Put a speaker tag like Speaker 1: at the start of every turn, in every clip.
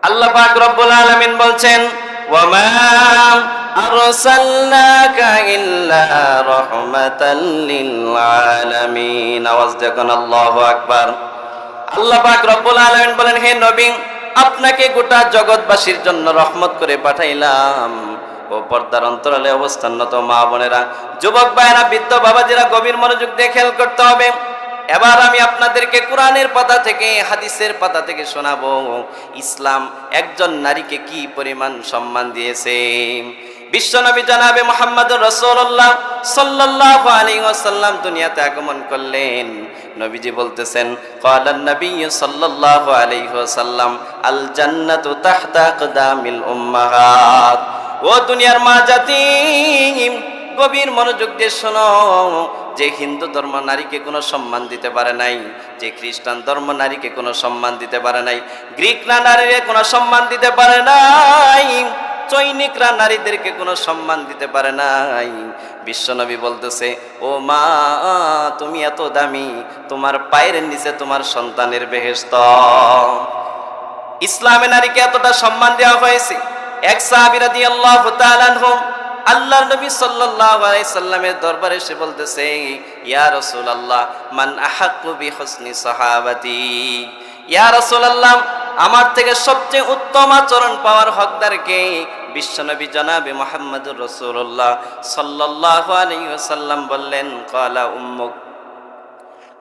Speaker 1: আল্লাহ পাক রব্বুল আলামিন বলছেন, ওয়ামা আরসালনাকা ইল্লা রাহমাতাল লিল আলামিন। আওয়াজ দেখুন, আল্লাহু আকবার। আল্লাহ পাক রব্বুল আলামিন বলেন, হে নবী, আপনাকে গোটা জগৎবাসীর জন্য রহমত করে পাঠাইলাম। ও পর্দার অন্তরালে অবস্থানরত মা বোনেরা, যুবক ভাইয়েরা, বৃদ্ধ বাবাজিরা, গভীর মনোযোগ দিয়ে খেয়াল করতে হবে। এবার আমি আপনাদেরকে কোরআনের পাতা থেকে, হাদিসের পাতা থেকে শোনাবো ইসলাম একজন নারীকে কি পরিমাণ সম্মান দিয়েছে। বিশ্বনবী জনাবে মুহাম্মদুর রাসূলুল্লাহ সাল্লাল্লাহু আলাইহি ওয়াসাল্লাম দুনিয়াতে আগমন করলেন। নবীজি বলতেছেন, ক্বালান নবী সাল্লাল্লাহু আলাইহি ওয়াসাল্লাম, আল জান্নাতু তাহতা আকদামিল উম্মাহাত। ও দুনিয়ার মা জাতি, গভীর মনোযোগ দিয়ে শোনো। যে হিন্দু ধর্ম নারীকে কোনো সম্মান দিতে পারে নাই, যে খ্রিস্টান ধর্ম নারীকে কোনো সম্মান দিতে পারে নাই, গ্রিকরা নারীকে কোনো সম্মান দিতে পারে নাই, চৈনিকরা নারীদেরকে কোনো সম্মান দিতে পারে নাই, বিশ্বনবী বলতেছে, ও মা, তুমি এত দামি, তোমার পায়ের নিচে তোমার সন্তানের বেহেশত। ইসলামে নারীকে এতটা সম্মান দেওয়া হয়েছে। এক সাহাবী রাদিয়াল্লাহু তাআলা আনহু আল্লাহর নবী সাল্লাল্লাহু আলাইহি সাল্লামের দরবারে এসে বলতেছে, ইয়া রাসূলুল্লাহ, মান আহাক্কু বিহুসনি সাহাবাতি। ইয়া রাসূলুল্লাহ, আমার থেকে সবচেয়ে উত্তম আচরণ পাওয়ার হকদার কে? বিশ্বনবী জনাবে মুহাম্মদুর রাসূলুল্লাহ সাল্লাল্লাহু আলাইহি ওয়াসাল্লাম বললেন, ক্বালা উম্মুক।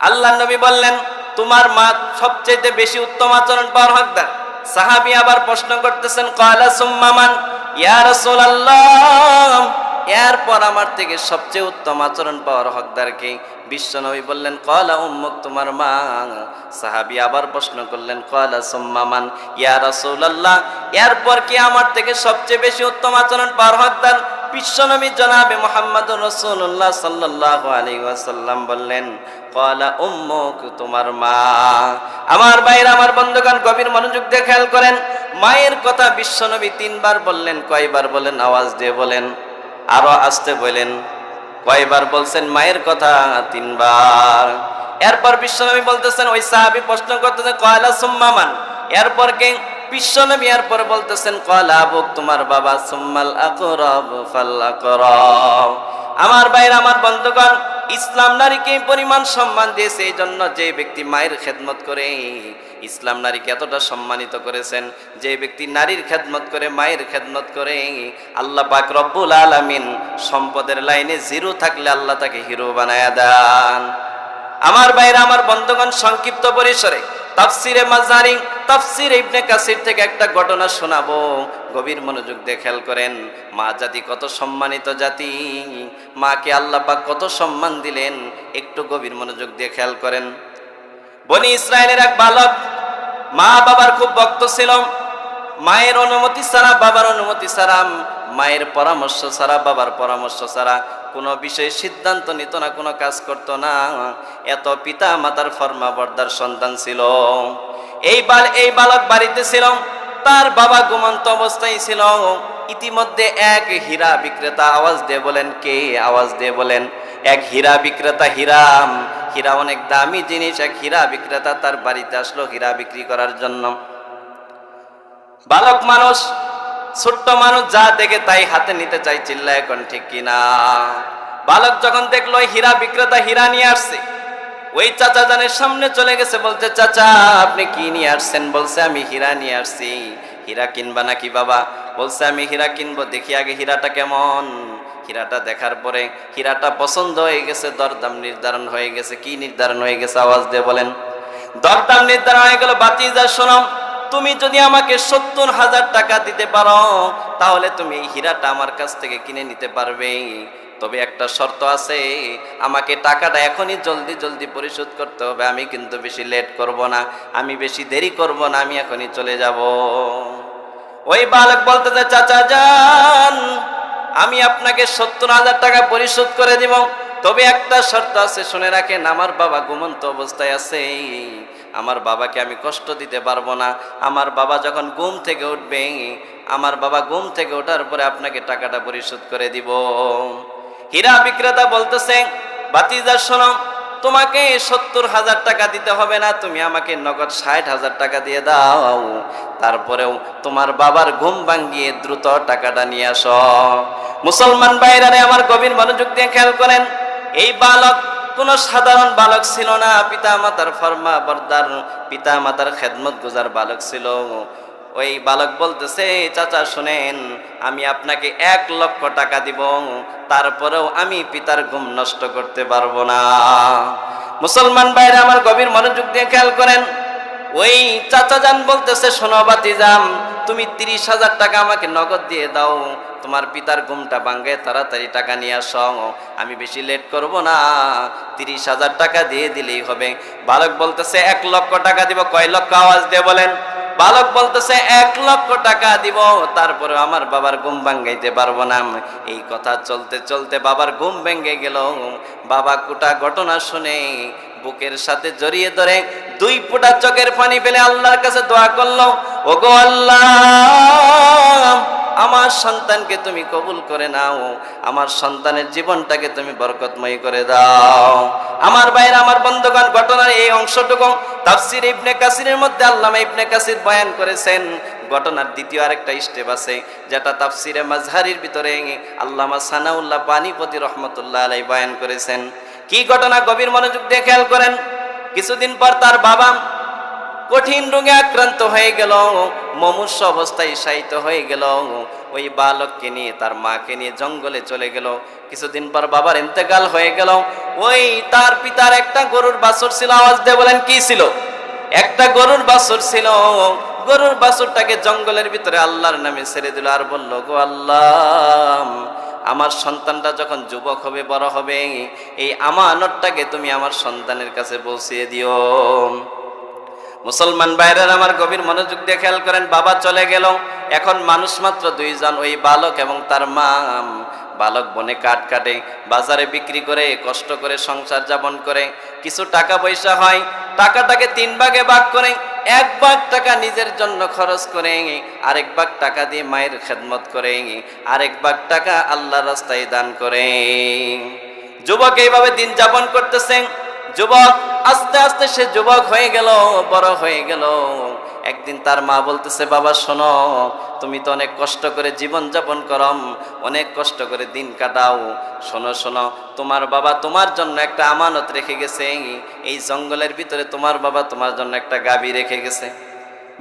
Speaker 1: আল্লাহর নবী বললেন, তোমার মা সবচেয়ে বেশি উত্তম আচরণ পাওয়ার হকদার। সাহাবী আবার প্রশ্ন করতেছেন, ক্বালা সুম্মা মান? ইয়া রাসূলুল্লাহ, এরপর আমার থেকে সবচেয়ে উত্তম আচরণ পাওয়ার হকদার কে? বিশ্বনবী বললেন, ক্বালা উম্মুক, তোমার মা। সাহাবী আবার প্রশ্ন করলেন, ক্বালা সুম্মা মান? ইয়া রাসূলুল্লাহ, এরপর কি আমার থেকে সবচেয়ে বেশি উত্তম আচরণ পাওয়ার হকদার? বিশ্বনবী জনাবে মুহাম্মদুর রাসূলুল্লাহ সাল্লাল্লাহু আলাইহি ওয়াসাল্লাম বললেন, ক্বালা উম্মুক, তোমার মা। আমার ভাইরা, আমার বন্ধুগণ, গভীর মনোযোগ দিয়ে খেয়াল করেন। মায়ের কথা বিশ্বনবী তিনবার বললেন। কয়বার বলেন? আওয়াজ দিয়ে বলেন, আরো আস্তে বলেন। কয়বার বলছেন মায়ের কথা? তিনবার। এরপর বিশ্বনবী বলতেছেন, ওই সাহাবী প্রশ্ন করতেছেন, ক্বালা সুম্মা মান? এরপর কে? বিশ্বনবী এরপর বলতেছেন, ক্বালা আবুক, তোমার বাবা, সুম্মাল আকরাব ফাল আকরাব। আমার ভাইরা, আমার বন্ধুগণ, ইসলাম নারীকে পরিমাণ সম্মান দিয়েছে। এই জন্য যে ব্যক্তি মায়ের খেদমত করে, ইসলাম নারীকে এতটা সম্মানিত করেছেন। যে ব্যক্তি নারীর খেদমত করে, মায়ের খেদমত করে, আল্লাহ পাক রব্বুল আলামিন সম্পদের লাইনে জিরো থাকলে আল্লাহ তাকে হিরো বানায়া দেন। আমার ভাইরা, আমার বন্ধুগণ, সংক্ষিপ্ত পরিসরে তাফসিরে মাজারি, তাফসিরে ইবনে কাসির থেকে একটা ঘটনা শোনাবো। গভীর মনোযোগ দিয়ে খেয়াল করেন। মা জাতি কত সম্মানিত জাতি, মাকে আল্লাহ পাক কত সম্মান দিলেন, একটু গভীর মনোযোগ দিয়ে খেয়াল করেন। বনি ইসরায়েলের এক বালক মা বাবার খুব ভক্ত ছিল। মায়ের অনুমতি ছাড়া, বাবার অনুমতি ছাড়া, মায়ের পরামর্শ ছাড়া, বাবার পরামর্শ ছাড়া কোনো বিষয়ে সিদ্ধান্ত নিত না, কোনো কাজ করত না। এত পিতা মাতার ফরমাবরদার সন্তান ছিল। এই বালক বাড়িতে ছিল, তার বাবা ঘুমন্ত অবস্থায় ছিল। ইতিমধ্যে এক হীরা বিক্রেতা, আওয়াজ দিয়ে বলেন কে? আওয়াজ দিয়ে বলেন। এক হীরা বিক্রেতা, হীরা অনেক দামি জিনিস। এক হীরা বিক্রেতা তার বাড়িতে আসলো হীরা বিক্রি করার জন্য। বালক মানুষ, ছোট্ট মানুষ, যা দেখে তাই হাতে নিতে চাই, চিল্লায় এখন ঠিক কিনা? বালক যখন দেখলো হীরা বিক্রেতা হীরা নিয়ে আসছে, ওই চাচা জানের সামনে চলে গেছে, বলছে, চাচা আপনি কি নিয়ে আসছেন? বলছে, আমি হীরা নিয়ে আসছি। হীরা কিনবা নাকি বাবা? বলছে, আমি হীরা কিনবো, দেখি আগে হীরাটা কেমন। হীরাটা দেখার পরে হীরাটা পছন্দ হয়ে গেছে, দরদাম নির্ধারণ হয়ে গেছে। কি নির্ধারণ হয়ে গেছে? আওয়াজ দিয়ে বলেন। দরদাম নির্ধারণ হয়ে গেল। বাতিজা শোনো, তুমি যদি আমাকে ৭০,০০০ টাকা দিতে পারো, তাহলে তুমি এই হীরাটা আমার কাছ থেকে কিনে নিতে পারবে। তবে একটা শর্ত আছে, আমাকে টাকাটা এখনই জলদি জলদি পরিশোধ করতে হবে। আমি কিন্তু বেশি লেট করব না, আমি বেশি দেরি করব না, আমি এখনই চলে যাব। ওই বালক বলতেছে, চাচা যান, আমি আপনাকে ৭০,০০০ টাকা পরিশোধ করে দিব, তবে একটা শর্ত আছে, শুনে রাখেন। আমার বাবা ঘুমন্ত অবস্থায় আছে, আমার বাবাকে আমি কষ্ট দিতে পারবো না। আমার বাবা যখন ঘুম থেকে উঠবে, আমার বাবা ঘুম থেকে ওঠার পরে আপনাকে টাকাটা পরিশোধ করে দিব। হীরা বিক্রেতা বলতেছে, ভাতিজা শোনো, তোমাকে 70,000 টাকা দিতে হবে না, তুমি আমাকে নগদ 60,000 টাকা দিয়ে দাও, তারপরেও তোমার বাবার ঘুম ভাঙিয়ে দ্রুত টাকাটা নিয়ে আসো। মুসলমান ভাইরা আমার গভীর মনোযোগ দিয়ে খেয়াল করেন, এই বালক কোন সাধারণ বালক ছিল না, পিতা মাতার ফরমা বরদার, পিতা মাতার খেদমত গুজার বালক ছিল। ওই বালক বলতেছে, চাচা শুনেন, আমি আপনাকে 1,00,000 টাকা দিব, তারপরেও আমি পিতার ঘুম নষ্ট করতে পারবো না। মুসলমান ভাইরা আমার গভীর মনোযোগ দিয়ে খেয়াল করেন, ওই চাচা যান বলতেছে, শোনো ভাতিজাম, তুমি 30,000 টাকা আমাকে নগদ দিয়ে দাও, তোমার পিতার ঘুমটা ভাঙে তাড়াতাড়ি টাকা নিয়ে আসো, আমি বেশি লেট করব না, 30,000 টাকা দিয়ে দিলেই হবে। বালক বলতেছে 1,00,000 টাকা দিব। কয় লক্ষ? আওয়াজ দিয়ে বলেন। বালক বলতেছে 1,00,000 টাকা দিব, তারপরে আমার বাবার ঘুম ভাঙাইতে পারবো না। এই কথা চলতে চলতে বাবার ঘুম ভেঙে গেল। বাবা গোটা ঘটনা শুনে বুকের সাথে জড়িয়ে ধরে 2 ফোঁটা চোখের পানি ফেলে আল্লাহর কাছে দোয়া করলো, ওগো আল্লাহ, আমার সন্তানকে তুমি কবুল করে নাও, আমার সন্তানের জীবনটাকে তুমি বরকতময় করে দাও। আমার ভাইরা, আমার বন্ধুগণ, ঘটনার এই অংশটুকু তাফসীর ইবনে কাসিরের মধ্যে আল্লামা ইবনে কাসির বয়ান করেছেন। ঘটনার দ্বিতীয় আরেকটা স্টেপ আছে, যেটা তাফসীরে মাজহারির ভিতরে আল্লামা সানাউল্লাহ পানিপতি রহমতুল্লাহ আলাইহি বয়ান করেছেন। কি ঘটনা? গভীর মনোযোগ দিয়ে খেয়াল করেন। কিছুদিন পর তার বাবা কঠিন রোগে আক্রান্ত হয়ে গেল, মুমূর্ষ অবস্থায় শায়িত হয়ে গেল। ওই বালককে নিয়ে, তার মাকে নিয়ে জঙ্গলে চলে গেল। কিছুদিন পর বাবার ইন্তেকাল হয়ে গেল। ওই তার পিতার একটা গরুর বাছুর ছিল। আওয়াজ দিয়ে বলেন, কি ছিল? একটা গরুর বাছুর ছিল। গরুর বাছুরটাকে জঙ্গলের ভিতরে আল্লাহর নামে ছেড়ে দিল, আর বলল, গো আল্লাহ, আমার সন্তানটা যখন যুবক হবে, বড় হবে, এই আমানতটাকে তুমি আমার সন্তানের কাছে পৌঁছিয়ে দিও। মুসলমান ভাইরা আমার গভীর মনোযোগ দিয়ে খেয়াল করেন, বাবা চলে গেল। এখন মানুষ মাত্র 2 জন, ওই বালক এবং তার মা। বালক বনে কাঠ কাটে, বাজারে বিক্রি করে, কষ্ট করে সংসার যাপন করে, কিছু টাকা পয়সা হয়, টাকাটাকে 3 ভাগে ভাগ করে 1 ভাগ টাকা নিজের জন্য খরচ করে, আরেক ভাগ টাকা দিয়ে মায়ের খেদমত করে, আরেক ভাগ টাকা আল্লাহর রাস্তায় দান করে। যুবক এইভাবে দিন যাপন করতেছে। যুবক আস্তে আস্তে সে যুবক হয়ে গেল, বড় হয়ে গেল। একদিন তার মা বলতেছে, বাবা শোনো, তুমি তো অনেক কষ্ট করে জীবন যাপন করো, অনেক কষ্ট করে দিন কাটাও, শোনো শোনো, তোমার বাবা তোমার জন্য একটা আমানত রেখে গেছে। এই জঙ্গলের ভিতরে তোমার বাবা তোমার জন্য একটা গাভী রেখে গেছে।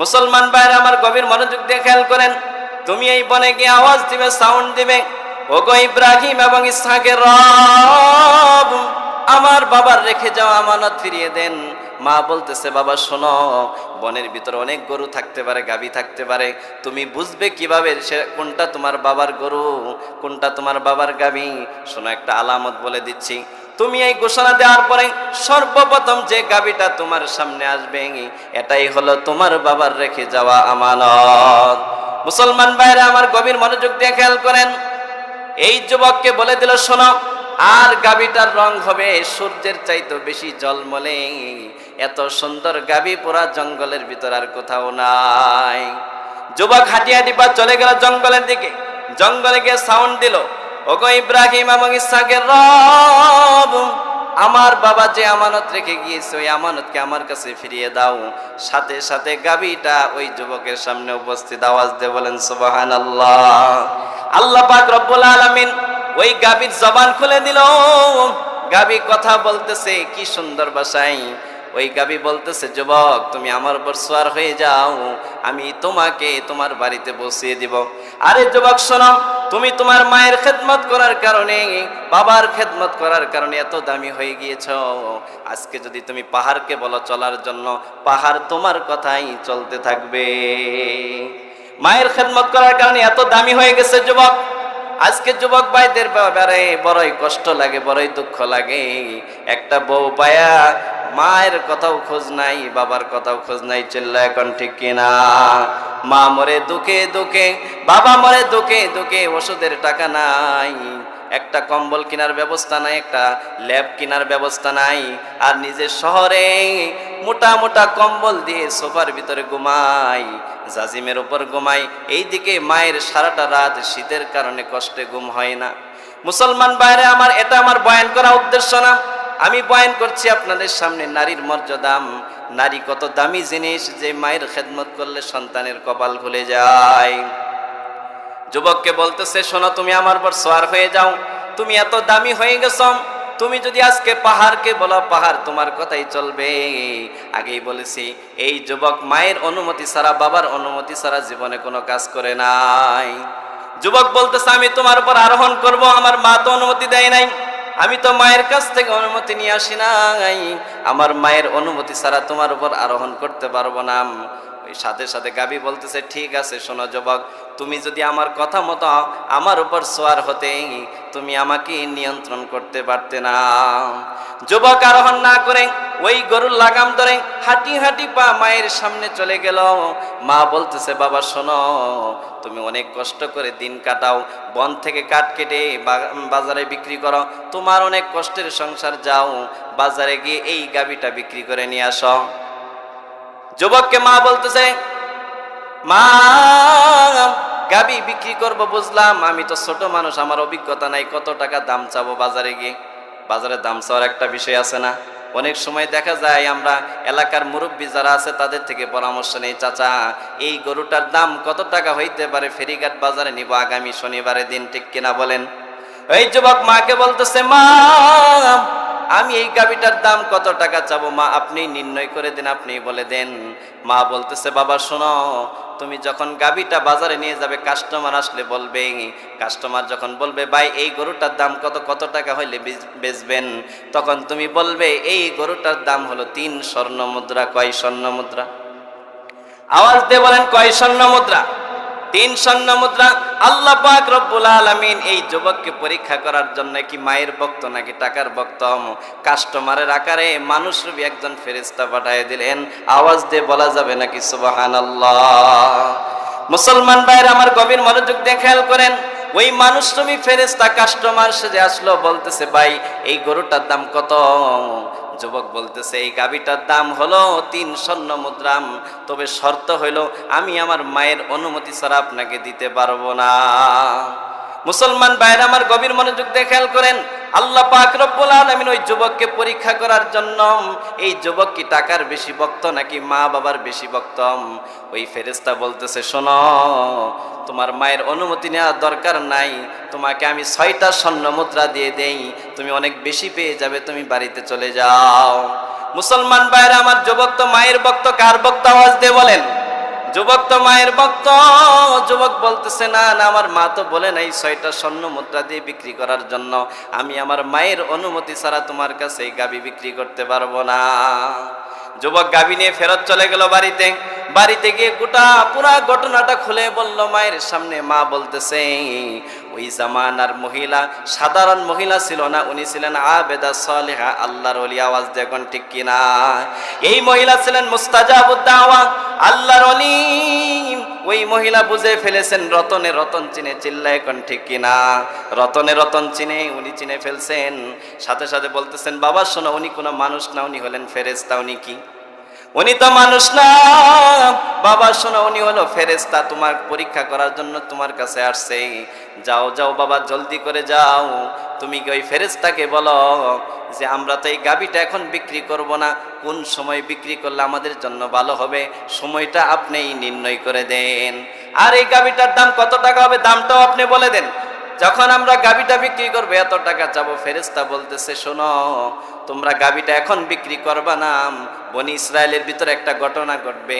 Speaker 1: মুসলমান ভাইরা আমার গভীর মনোযোগ দিয়ে খেয়াল করেন, তুমি এই বনে গিয়ে আওয়াজ দিবে, সাউন্ড দিবে, ওগো ইব্রাহিম এবং ইসহাকের রব, আমার বাবার রেখে যাওয়া আমানত ফিরিয়ে দেন। মা বলতেছে, বাবা শোনো, বনের ভিতরে অনেক গরু থাকতে পারে, গাভী থাকতে পারে, তুমি বুঝবে কিভাবে সে কোনটা তোমার বাবার গরু, কোনটা তোমার বাবার গাভী? শোনো, একটা আলামত বলে দিচ্ছি। তুমি এই ঘোষণা দেওয়ার পরে সর্বপ্রথম যে গাভীটা তোমার সামনে আসবে, এটাই হলো তোমার বাবার রেখে যাওয়া আমানত। মুসলমান ভাইরা আমার গভীর মনোযোগ দিয়ে খেয়াল করেন, এই যুবককে বলে দিল, শোনো, আর গাভীটার রং হবে সূর্যের চাইতে বেশি ঝলমলে, এত সুন্দর গাভী পুরা জঙ্গলের ভিতর আর কোথাও নাই। যুবক হাঁটি হাঁটি পা চলে গেল জঙ্গলের দিকে। জঙ্গলে গিয়ে সাউন্ড দিল, ওগো ইব্রাহিম এবং ইসহাকের রব, আমার বাবা যে আমানত রেখে গিয়েছে, ওই আমানতকে আমার কাছে ফিরিয়ে দাও। সাথে সাথে গাভীটা ওই যুবকের সামনে উপস্থিত। আওয়াজ দিয়ে বলেন সুবহানাল্লাহ। আল্লাহ পাক রব্বুল আলামিন ওই গাভীর জবান খুলে দিল। গাভী কথা বলতেছে, কি সুন্দর ভাষায়। ওই গাভী বলতেছে, যুবক তুমি আমার উপর সওয়ার হয়ে যাও, আমি তোমাকে তোমার বাড়িতে বসিয়ে দিব। আরে যুবক শোনো, তুমি তোমার মায়ের খেদমত করার কারণে, বাবার খেদমত করার কারণে এত দামি হয়ে গিয়েছ। আজকে যদি তুমি পাহাড়কে বলো চলার জন্য, পাহাড় তোমার কথাই চলতে থাকবে। মায়ের খেদমত করার কারণে এত দামি হয়ে গেছে যুবক। আজকে যুবক ভাইদের ব্যাপারে বড়ই কষ্ট লাগে, বড়ই দুঃখ লাগে। একটা বউ পায়া মায়ের কথাও খোঁজ নাই, বাবার কথাও খোঁজ নাই। চিল্লা এখন ঠিক কিনা? মা মরে দুঃখে দুঃখে, বাবা মরে দুঃখে দুঃখে, ওষুধের টাকা নাই, একটা কম্বল কেনার ব্যবস্থা নাই, একটা ল্যাব কেনার ব্যবস্থা নাই। আর নিজের শহরে মোটা মোটা কম্বল দিয়ে সোফার ভিতরে ঘুমাই, জাজিমের উপর ঘুমাই। এইদিকে মায়ের সারাটা রাত শীতের কারণে কষ্টে ঘুম হয় না। মুসলমান বাইরে আমার, এটা আমার বয়ান করা উদ্দেশ্য না। আমি বয়ান করছি আপনাদের সামনে নারীর মর্যাদা। নারী কত দামি জিনিস, যে মায়ের খেদমত করলে সন্তানের কপাল খুলে যায়। যুবককে বলতেছে, শোনো, তুমি আমার উপর সওয়ার হয়ে যাও, তুমি এত দামি হয়ে গেছো, তুমি যদি আজকে পাহাড়কে বলো, পাহাড় তোমার কথাই চলবে। আগেই বলেছি, এই যুবক মায়ের অনুমতি ছাড়া, বাবার অনুমতি ছাড়া জীবনে কোনো কাজ করে নাই। যুবক বলতেছে, আমি তোমার উপর আরোহণ করব, আমার মা তো অনুমতি দেয় নাই, আমি তো মায়ের কাছ থেকে অনুমতি নিয়ে আসি নাই, আমার মায়ের অনুমতি ছাড়া তোমার উপর আরোহণ করতে পারবো না। ওই সাথে সাথে গাবি বলতেছে, ঠিক আছে, শোনো যুবক, তুমি যদি আমার কথা মতো আমার উপর সওয়ার হতে, তুমি আমাকে নিয়ন্ত্রণ করতে পারতে না। যুবক আরোহণ না করে ওই গরুর লাগাম ধরে হাঁটি হাঁটি পা মায়ের সামনে চলে গেল। মা বলতেছে, বাবা শোনো, তুমি অনেক কষ্ট করে দিন কাটাও, বন থেকে কাঠ কেটে বাজারে বিক্রি করো, তোমার অনেক কষ্টের সংসার, যাও বাজারে গিয়ে এই গাভীটা বিক্রি করে নিয়ে আসো। যুবককে মা বলতেছে, মা গাভী বিক্রি করব বুঝলাম, আমি তো ছোট মানুষ, আমার অভিজ্ঞতা নাই, কত টাকা দাম চাবো বাজারে গিয়ে? বাজারে দাম চাওয়ার একটা বিষয় আছে না? অনেক সময় দেখা যায় আমরা এলাকার মুরব্বী যারা আছে তাদের থেকে পরামর্শ নেই, চাচা এই গরুটার দাম কত টাকা হইতে পারে, ফেরিঘাট বাজারে নিব আগামী শনিবারের দিন, ঠিক কিনা বলেন? এই যুবক মাকে বলতেছে, মা আমি এই গাভীটার দাম কত টাকা চাবো মা, আপনি নির্ণয় করে দেন, আপনি বলে দেন। মা বলতেছে, বাবা শোনো, তুমি যখন গাভীটা বাজারে নিয়ে যাবে, কাস্টমার আসলে বলবে, কাস্টমার যখন বলবে, ভাই এই গরুটার দাম কত টাকা হইলে বেচবেন, তখন তুমি বলবে, এই গরুটার দাম হলো 3 স্বর্ণ মুদ্রা। কয় স্বর্ণ মুদ্রা? আওয়াজ দিয়ে বলেন, কয় স্বর্ণ মুদ্রা? 3 স্বর্ণ মুদ্রা। আল্লাহ পাক রব্বুল আলামিন এই যুবককে পরীক্ষা করার জন্য কি মায়ের ভক্ত নাকি টাকার ভক্ত, কাস্টমারের আকারে মানুষরূপী একজন ফেরেশতা পাঠিয়ে দিলেন। আওয়াজ দিয়ে বলা যাবে নাকি সুবহানাল্লাহ? মুসলমান ভাইরা আমার গভীর মনোযোগ দিয়ে খেয়াল করেন, ওই মানুষরূপী ফেরেশতা কাস্টমার সেজে আসলো, বলতেছে, ভাই এই গরুটার দাম কত? যুবক বলতেছে, এই গাভীটার দাম হলো 3 স্বর্ণ মুদ্রা, তবে শর্ত হইলো আমি আমার মায়ের অনুমতি ছাড়া আপনাকে দিতে পারবো না। মুসলমান ভাইরা আমার গভীর মনোযোগ দিয়ে খেয়াল করেন, আল্লাহ পাক রব্বুল আলামিন ওই যুবককে পরীক্ষা করার জন্য, এই যুবক কি টাকার বেশি ভক্ত নাকি মা বাবার বেশি ভক্ত? ওই ফেরেশতা বলতেছে, শোনো, তোমার মায়ের অনুমতি নেওয়ার দরকার নাই, তোমাকে আমি 6টা স্বর্ণ মুদ্রা দিয়ে দেই, তুমি অনেক বেশি পেয়ে যাবে, তুমি বাড়িতে চলে যাও। মুসলমান ভাইরা আমার, যুবক তো মায়ের ভক্ত, কার ভক্ত? আওয়াজ দিয়ে বলেন। যুবক তো মায়ের ভক্ত। যুবক বলতেছে, না না, আমার মা তো বলে নাই 6টা স্বর্ণ মুদ্রা দিয়ে বিক্রি করার জন্য, আমি আমার মায়ের অনুমতি ছাড়া তোমার কাছে এই গাভী বিক্রি করতে পারবো না। যুবক গাভী নিয়ে ফেরত চলে গেল বাড়িতে। বাড়িতে গিয়ে পুরা ঘটনাটা খুলে বলল মায়ের সামনে। মা বলতেছে, ওই জামানার মহিলা সাধারণ মহিলা ছিল না, উনি ছিলেন আবেদা সালেহা, আল্লাহর ওলি। আওয়াজ দেখুন ঠিক কিনা? এই মহিলা ছিলেন মুস্তাজাবুদ দাওয়া, আল্লাহর ওলি। ওই মহিলা বুঝে ফেলেছেন রতনে রতন চিনে, চিল্লায় কোন ঠিক কিনা? রতনে রতন চিনে, উনি চিনে ফেলছেন। সাথে সাথে বলতেছেন, বাবা শোনো, উনি কোনো মানুষ না, উনি হলেন ফেরেশতা। উনি কি? উনি তো মানুষ না। বাবা শোনো, উনি হলো ফেরেশতা, তোমার পরীক্ষা করার জন্য তোমার কাছে আসছে। যাও যাও বাবা, জলদি করে যাও, তুমি ওই ফেরেশতাকে বলো যে আমরা তো এই গাভীটা এখন বিক্রি করব না, কোন সময় বিক্রি করলে আমাদের জন্য ভালো হবে, সময়টা আপনিই নির্ণয় করে দেন। আর এই গাভীটার দাম কত টাকা হবে, দামটাও আপনি বলে দেন। যখন আমরা গাভীটা বিক্রি করবো এত টাকা চাবো। ফেরেশতা বলতেছে, শোনো, তোমরা গাভীটা এখন বিক্রি করবা না, বনি ইসরায়েলের ভিতরে একটা ঘটনা ঘটবে,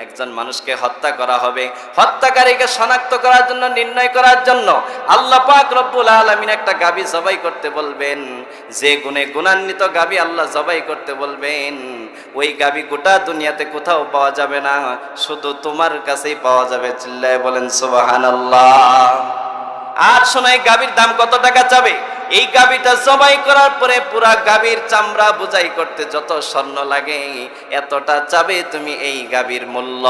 Speaker 1: একজন মানুষকে হত্যা করা হবে। হত্যাকারীকে শনাক্ত করার জন্য, নির্ণয় করার জন্য আল্লাহ পাক রব্বুল আলামিন একটা গাভী জবাই করতে বলবেন। যে গুণে গুণান্বিত গাভী আল্লাহ জবাই করতে বলবেন, ওই গাভী গোটা দুনিয়াতে কোথাও পাওয়া যাবে না, শুধু তোমার কাছেই পাওয়া যাবে। চিল্লায় বলেন সুবহানাল্লাহ। আর শোনো, এই গাভীর দাম কত টাকা চাবে? এই গাভীটা জবাই করার পরে পুরা গাভীর চামড়া বোঝাই করতে যত স্বর্ণ লাগে, এতটা চাবে তুমি এই গাভীর মূল্য।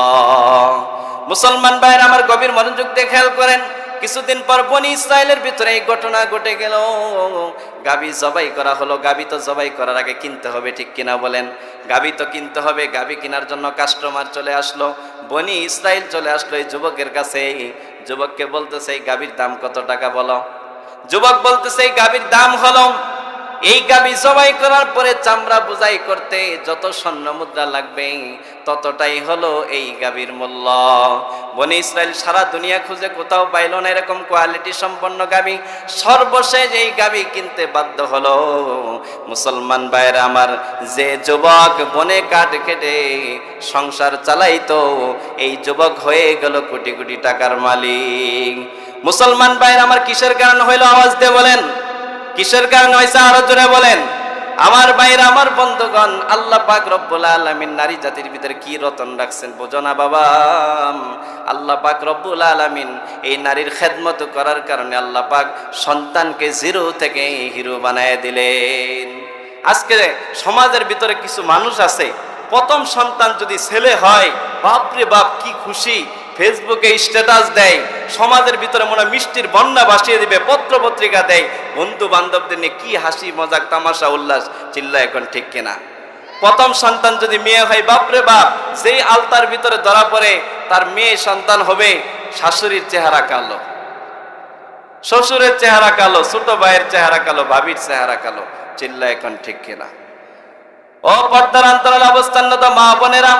Speaker 1: মুসলমান ভাইরা আমার গভীর মনোযোগ দিয়ে খেয়াল করেন, কিছুদিন পর বনি ইসরায়েলের ভিতরে এই ঘটনা ঘটে গেল। গাভী জবাই করা হলো। গাভী তো জবাই করার আগে কিনতে হবে, ঠিক কিনা বলেন? গাভী তো কিনতে হবে। গাভী কেনার জন্য কাস্টমার চলে আসলো, বনি ইসরায়েল চলে আসলো এই যুবকের কাছে। যুবককে বলতেছে, এই গাভীর দাম কত টাকা বলো? যুবক বলতেছে, এই গাভীর দাম হলো এই গাভী জবাই করার পরে চামড়া বোঝাই করতে যত স্বর্ণ মুদ্রা লাগবে ততটাই হলো এই গাভীর মূল্য। বনি ইসরাইল সারা দুনিয়া খুঁজে কোথাও পাইল না এরকম কোয়ালিটি সম্পন্ন গাভী। সর্বশেষ এই গাভী কিনতে বাধ্য হলো। মুসলমান ভাইরা আমার, যে যুবক বনে কাঠ কেটে সংসার চালাইতো, এই যুবক হয়ে গেল কোটি কোটি টাকার মালিক। মুসলমান ভাইরা আমার, কিসের কারণ হইলো? আওয়াজ দিয়ে বলেন, কিসের কারণ হয়েছে? আরো জোরে বলেন। আমার ভাইরা, আমার বন্ধুগণ, আল্লাহ পাক রব্বুল আলামিন নারী জাতির ভিতরে কি রতন রাখছেন বোঝো না বাবা? আল্লাহ পাক রব্বুল আলামিন এই নারীর খেদমত করার কারণে আল্লাহ পাক সন্তানকে জিরো থেকে হিরো বানায় দিলেন। আজকে সমাজের ভিতরে কিছু মানুষ আছে, প্রথম সন্তান যদি ছেলে হয়, বাপরে বাপ কি খুশি, ফেসবুকে স্ট্যাটাস দেয়, সমাজের ভিতরে মনে মিষ্টির বন্যা ভাসিয়ে দিবে, পত্র পত্রিকা দেয়, বন্ধু বান্ধবদের নিয়ে কি হাসি মজাক তামাশা উল্লাস, চিল্লা এখন ঠিক কিনা? প্রথম সন্তান যদি মেয়ে হয়, বাপরে বাপ, যেই আলতার ভিতরে ধরা পড়ে তার মেয়ে সন্তান হবে, শাশুড়ির চেহারা কালো, শ্বশুরের চেহারা কালো, ছোট ভাইয়ের চেহারা কালো, ভাবির চেহারা কালো, চিল্লা এখন ঠিক কিনা? ও পর্দার অন্তরাল অবস্থানরত মা বোনেরা,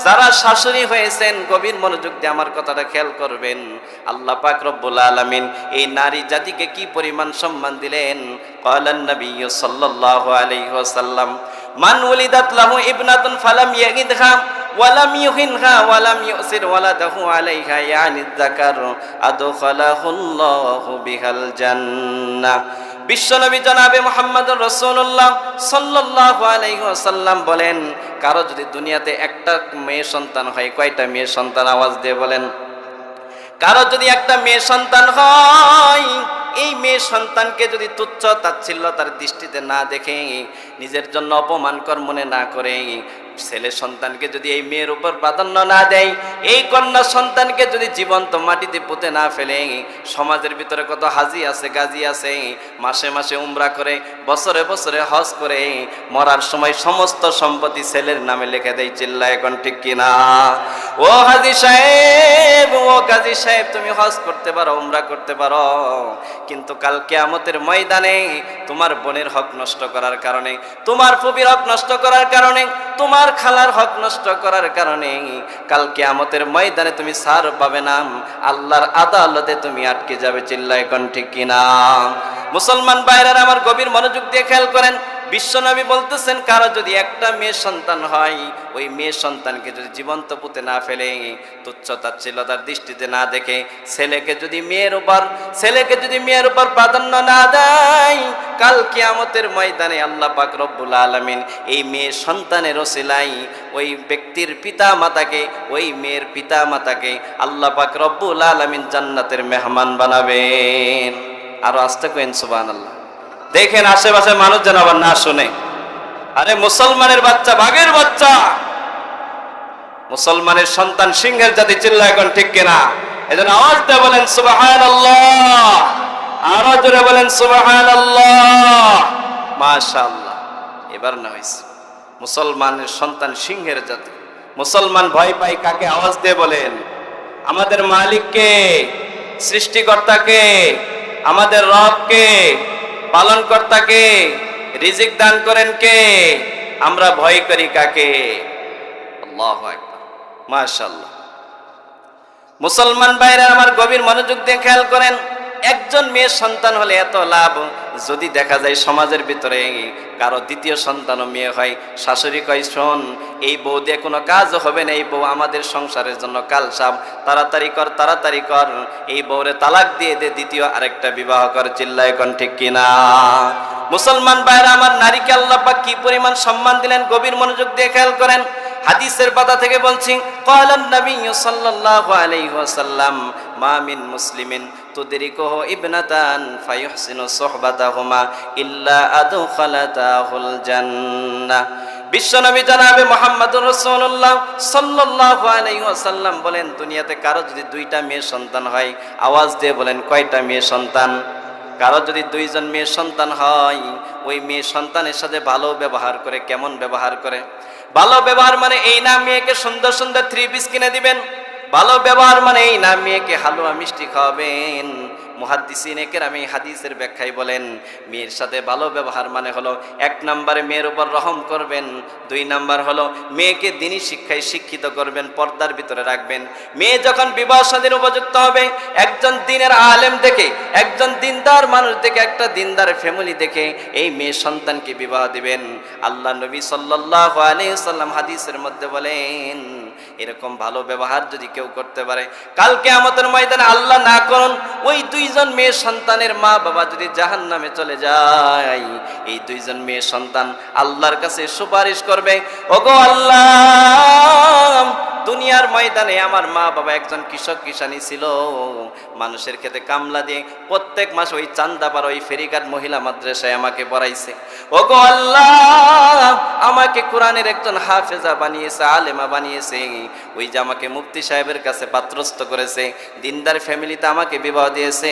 Speaker 1: যারা শাশুড়ি হয়েছেন গভীর মনোযোগ দিয়ে আমার কথাটা খেয়াল করবেন। আল্লাহ পাক রব্বুল আলামিন এই নারী জাতিকে কি পরিমাণ সম্মান দিলেন। ক্বালান নবী সাল্লাল্লাহু আলাইহি ওয়াসাল্লাম, মান ওয়ালিদাত লাহু ইবনাতুন ফালাম ইয়াগিদহা ওয়ালাম ইউহিনহা ওয়ালাম ইউসির ওয়ালাদাহু আলাইহা ইয়ানি যাকার আদখালাহুল্লাহু বিহাল জান্নাহ। বিশ্বনবী জনাবে মুহাম্মদুর রাসূলুল্লাহ সাল্লাল্লাহু আলাইহি ওয়াসাল্লাম বলেন, কারো যদি দুনিয়াতে একটা মেয়ে সন্তান হয়, কয়টা মেয়ে সন্তান? আওয়াজ দিয়ে বলেন। কারো যদি একটা মেয়ে সন্তান হয়, এই মেয়ে সন্তানকে যদি তুচ্ছ তাচ্ছিল্যতার দৃষ্টিতে না দেখে, নিজের জন্য অপমানকর মনে না করে, ছেলে সন্তানকে যদি এই মেয়ের উপর প্রাধান্য না দেয়, এই কন্যা সন্তানকে যদি জীবন্ত মাটিতে পুঁতে না ফেলে, সমাজের ভিতরে কত হাজি আছে, গাজী আছে, মাসে মাসে উমরা করে, বছরে বছরে হজ করে, মরার সময় সমস্ত সম্পত্তি ছেলের নামে লিখে দেয়। চিল্লা এখন ঠিক কিনা? ও হাজি সাহেব, ও গাজী সাহেব, তুমি হজ করতে পারো, উমরা করতে পারো, কিন্তু কাল কিয়ামতের ময়দানে তোমার বোনের হক নষ্ট করার কারণে, তোমার ফুপির হক নষ্ট করার কারণে, তোমার খালার হক নষ্ট করার কারণে কাল কিয়ামতের ময়দানে তুমি ছাড় পাবে না, আল্লাহর আদালতে তুমি আটকে যাবে। চিল্লা এখন ঠিক কিনা? মুসলমান ভাইরা আমার, গভীর মনোযোগ দিয়ে খেয়াল করেন। বিশ্বনবী বলতেছেন, কারো যদি একটা মেয়ে সন্তান হয়, ওই মেয়ে সন্তানকে যদি জীবন্ত পুঁতে না ফেলে, তুচ্ছ তাচ্ছিল্যতার দৃষ্টিতে না দেখে, ছেলেকে যদি মেয়ের উপর প্রাধান্য না দেয়, কাল কিয়ামতের ময়দানে আল্লাহ পাক রব্বুল আলামিন এই মেয়ে সন্তানের ওসিলাই ওই ব্যক্তির পিতা মাতাকে, ওই মেয়ের পিতা মাতাকে আল্লাহ পাক রব্বুল আলামিন জান্নাতের মেহমান বানাবেন। আরো আস্তে কইন সুবহানাল্লাহ। দেখেন আশেপাশে মানুষ যেন আবার না শুনে। আরে মুসলমানের বাচ্চা বাঘের বাচ্চা, মুসলমানের সন্তান সিংহের জাতি। চিল্লা এখন ঠিক কিনা? এজন্য আওয়াজ দিয়ে বলেন সুবহানাল্লাহ, আরো জোরে বলেন সুবহানাল্লাহ, মাশাআল্লাহ। এবার না হইছে, মুসলমানের সন্তান সিংহের জাতি। মুসলমান ভয় পায় কাকে? আওয়াজ দিয়ে বলেন। আমাদের মালিককে, সৃষ্টিকর্তাকে, আমাদের রবকে, পালনকর্তাকে, রিজিক দান করেন কে? আমরা ভয় করি কাকে? আল্লাহু আকবার, মাশাআল্লাহ। মুসলমান ভাইরা আমার, গভীর মনোযোগ দিয়ে খেয়াল করেন। একজন মেয়ের সন্তান হলে এত লাভ, যদি দেখা যায় সমাজের ভিতরে কারো দ্বিতীয় সন্তানও মেয়ে হয়, শাশুড়ি কয়, শোন, এই বউ দিয়ে কোনো কাজ হবে না, এই বউ আমাদের সংসারের জন্য কালসাপ, তাড়াতাড়ি কর, এই বউরে তালাক দিয়ে দে, দ্বিতীয় আরেকটা বিবাহ কর। চিল্লায় কোন ঠিক কিনা? মুসলমান ভাইরা আমার, নারীকে আল্লাহ পাক কি পরিমাণ সম্মান দিলেন, গভীর মনোযোগ দিয়ে খেয়াল করেন। হাদিসের পাতা থেকে বলছি, ক্বালান নবী সাল্লাল্লাহু আলাইহি ওয়াসাল্লাম, মা মিন মুসলিমিন তুদরিকুহু ইবনাতান ফায়ুহসিনু সুহবাতাহুমা ইল্লা আদখালাতাহুল জান্নাহ। বিশ্বনবী জনাবে মুহাম্মদুর রাসূলুল্লাহ সাল্লাল্লাহু আলাইহি ওয়াসাল্লাম বলেন, দুনিয়াতে কারো যদি দুইটা মেয়ে সন্তান হয়, আওয়াজ দিয়ে বলেন কয়টা মেয়ে সন্তান? কারো যদি দুইজন মেয়ে সন্তান হয়, ওই মেয়ে সন্তানের সাথে ভালো ব্যবহার করে। কেমন ব্যবহার করে? ভালো ব্যবহার মানে এই না মেয়েকে সুন্দর সুন্দর থ্রি পিস কিনে দিবেন, ভালো ব্যবহার মানে এই না মেয়েকে হালুয়া মিষ্টি খাওয়াবেন। মুহাদ্দিসিনে কেরাম এই হাদিসের ব্যাখ্যায় বলেন, মেয়ের সাথে ভালো ব্যবহার মানে হলো 1 নম্বরে মেয়ের উপর রহম করবেন, 2 নম্বর হলো মেয়েকে দ্বীনি শিক্ষায় শিক্ষিত করবেন, পর্দার ভিতরে রাখবেন। মেয়ে যখন বিবাহ শাদীর উপযুক্ত হবে, একজন দ্বীনের আলেম দেখে, একজন দ্বীনদার মানুষ দেখে, একটা দ্বীনদার ফ্যামিলি দেখে এই মেয়ে সন্তানকে বিবাহ দিবেন। আল্লাহ নবী সাল্লাল্লাহু আলাইহি ওয়াসাল্লাম হাদিসের মধ্যে বলেন, এরকম ভালো ব্যবহার যদি কেউ করতে পারে, কাল কিয়ামতের ময়দানে আল্লাহ না করুন ওই 2 জন মেয়ে সন্তানের মা বাবা যদি জাহান্নামে চলে যায়, এই 2 জন মেয়ে সন্তান আল্লাহর কাছে সুপারিশ করবে, ওগো আল্লাহ, দুনিয়ার ময়দানে আমার মা বাবা একজন কৃষক কিষানি ছিল, মানুষের খেতে কামলা দিয়ে প্রত্যেক মাসে ওই চান্দাপাড়া ওই ফেরিঘাট মহিলা মাদ্রাসায় আমাকে পড়াইছে। ওগো আল্লাহ, আমাকে কোরআনের একজন হাফেজা বানিয়েছে, আলেমা বানিয়েছে, ওই যে আমাকে মুফতি সাহেবের কাছে পাত্রস্থ করেছে, দিনদার ফ্যামিলিতে আমাকে বিবাহ দিয়েছে।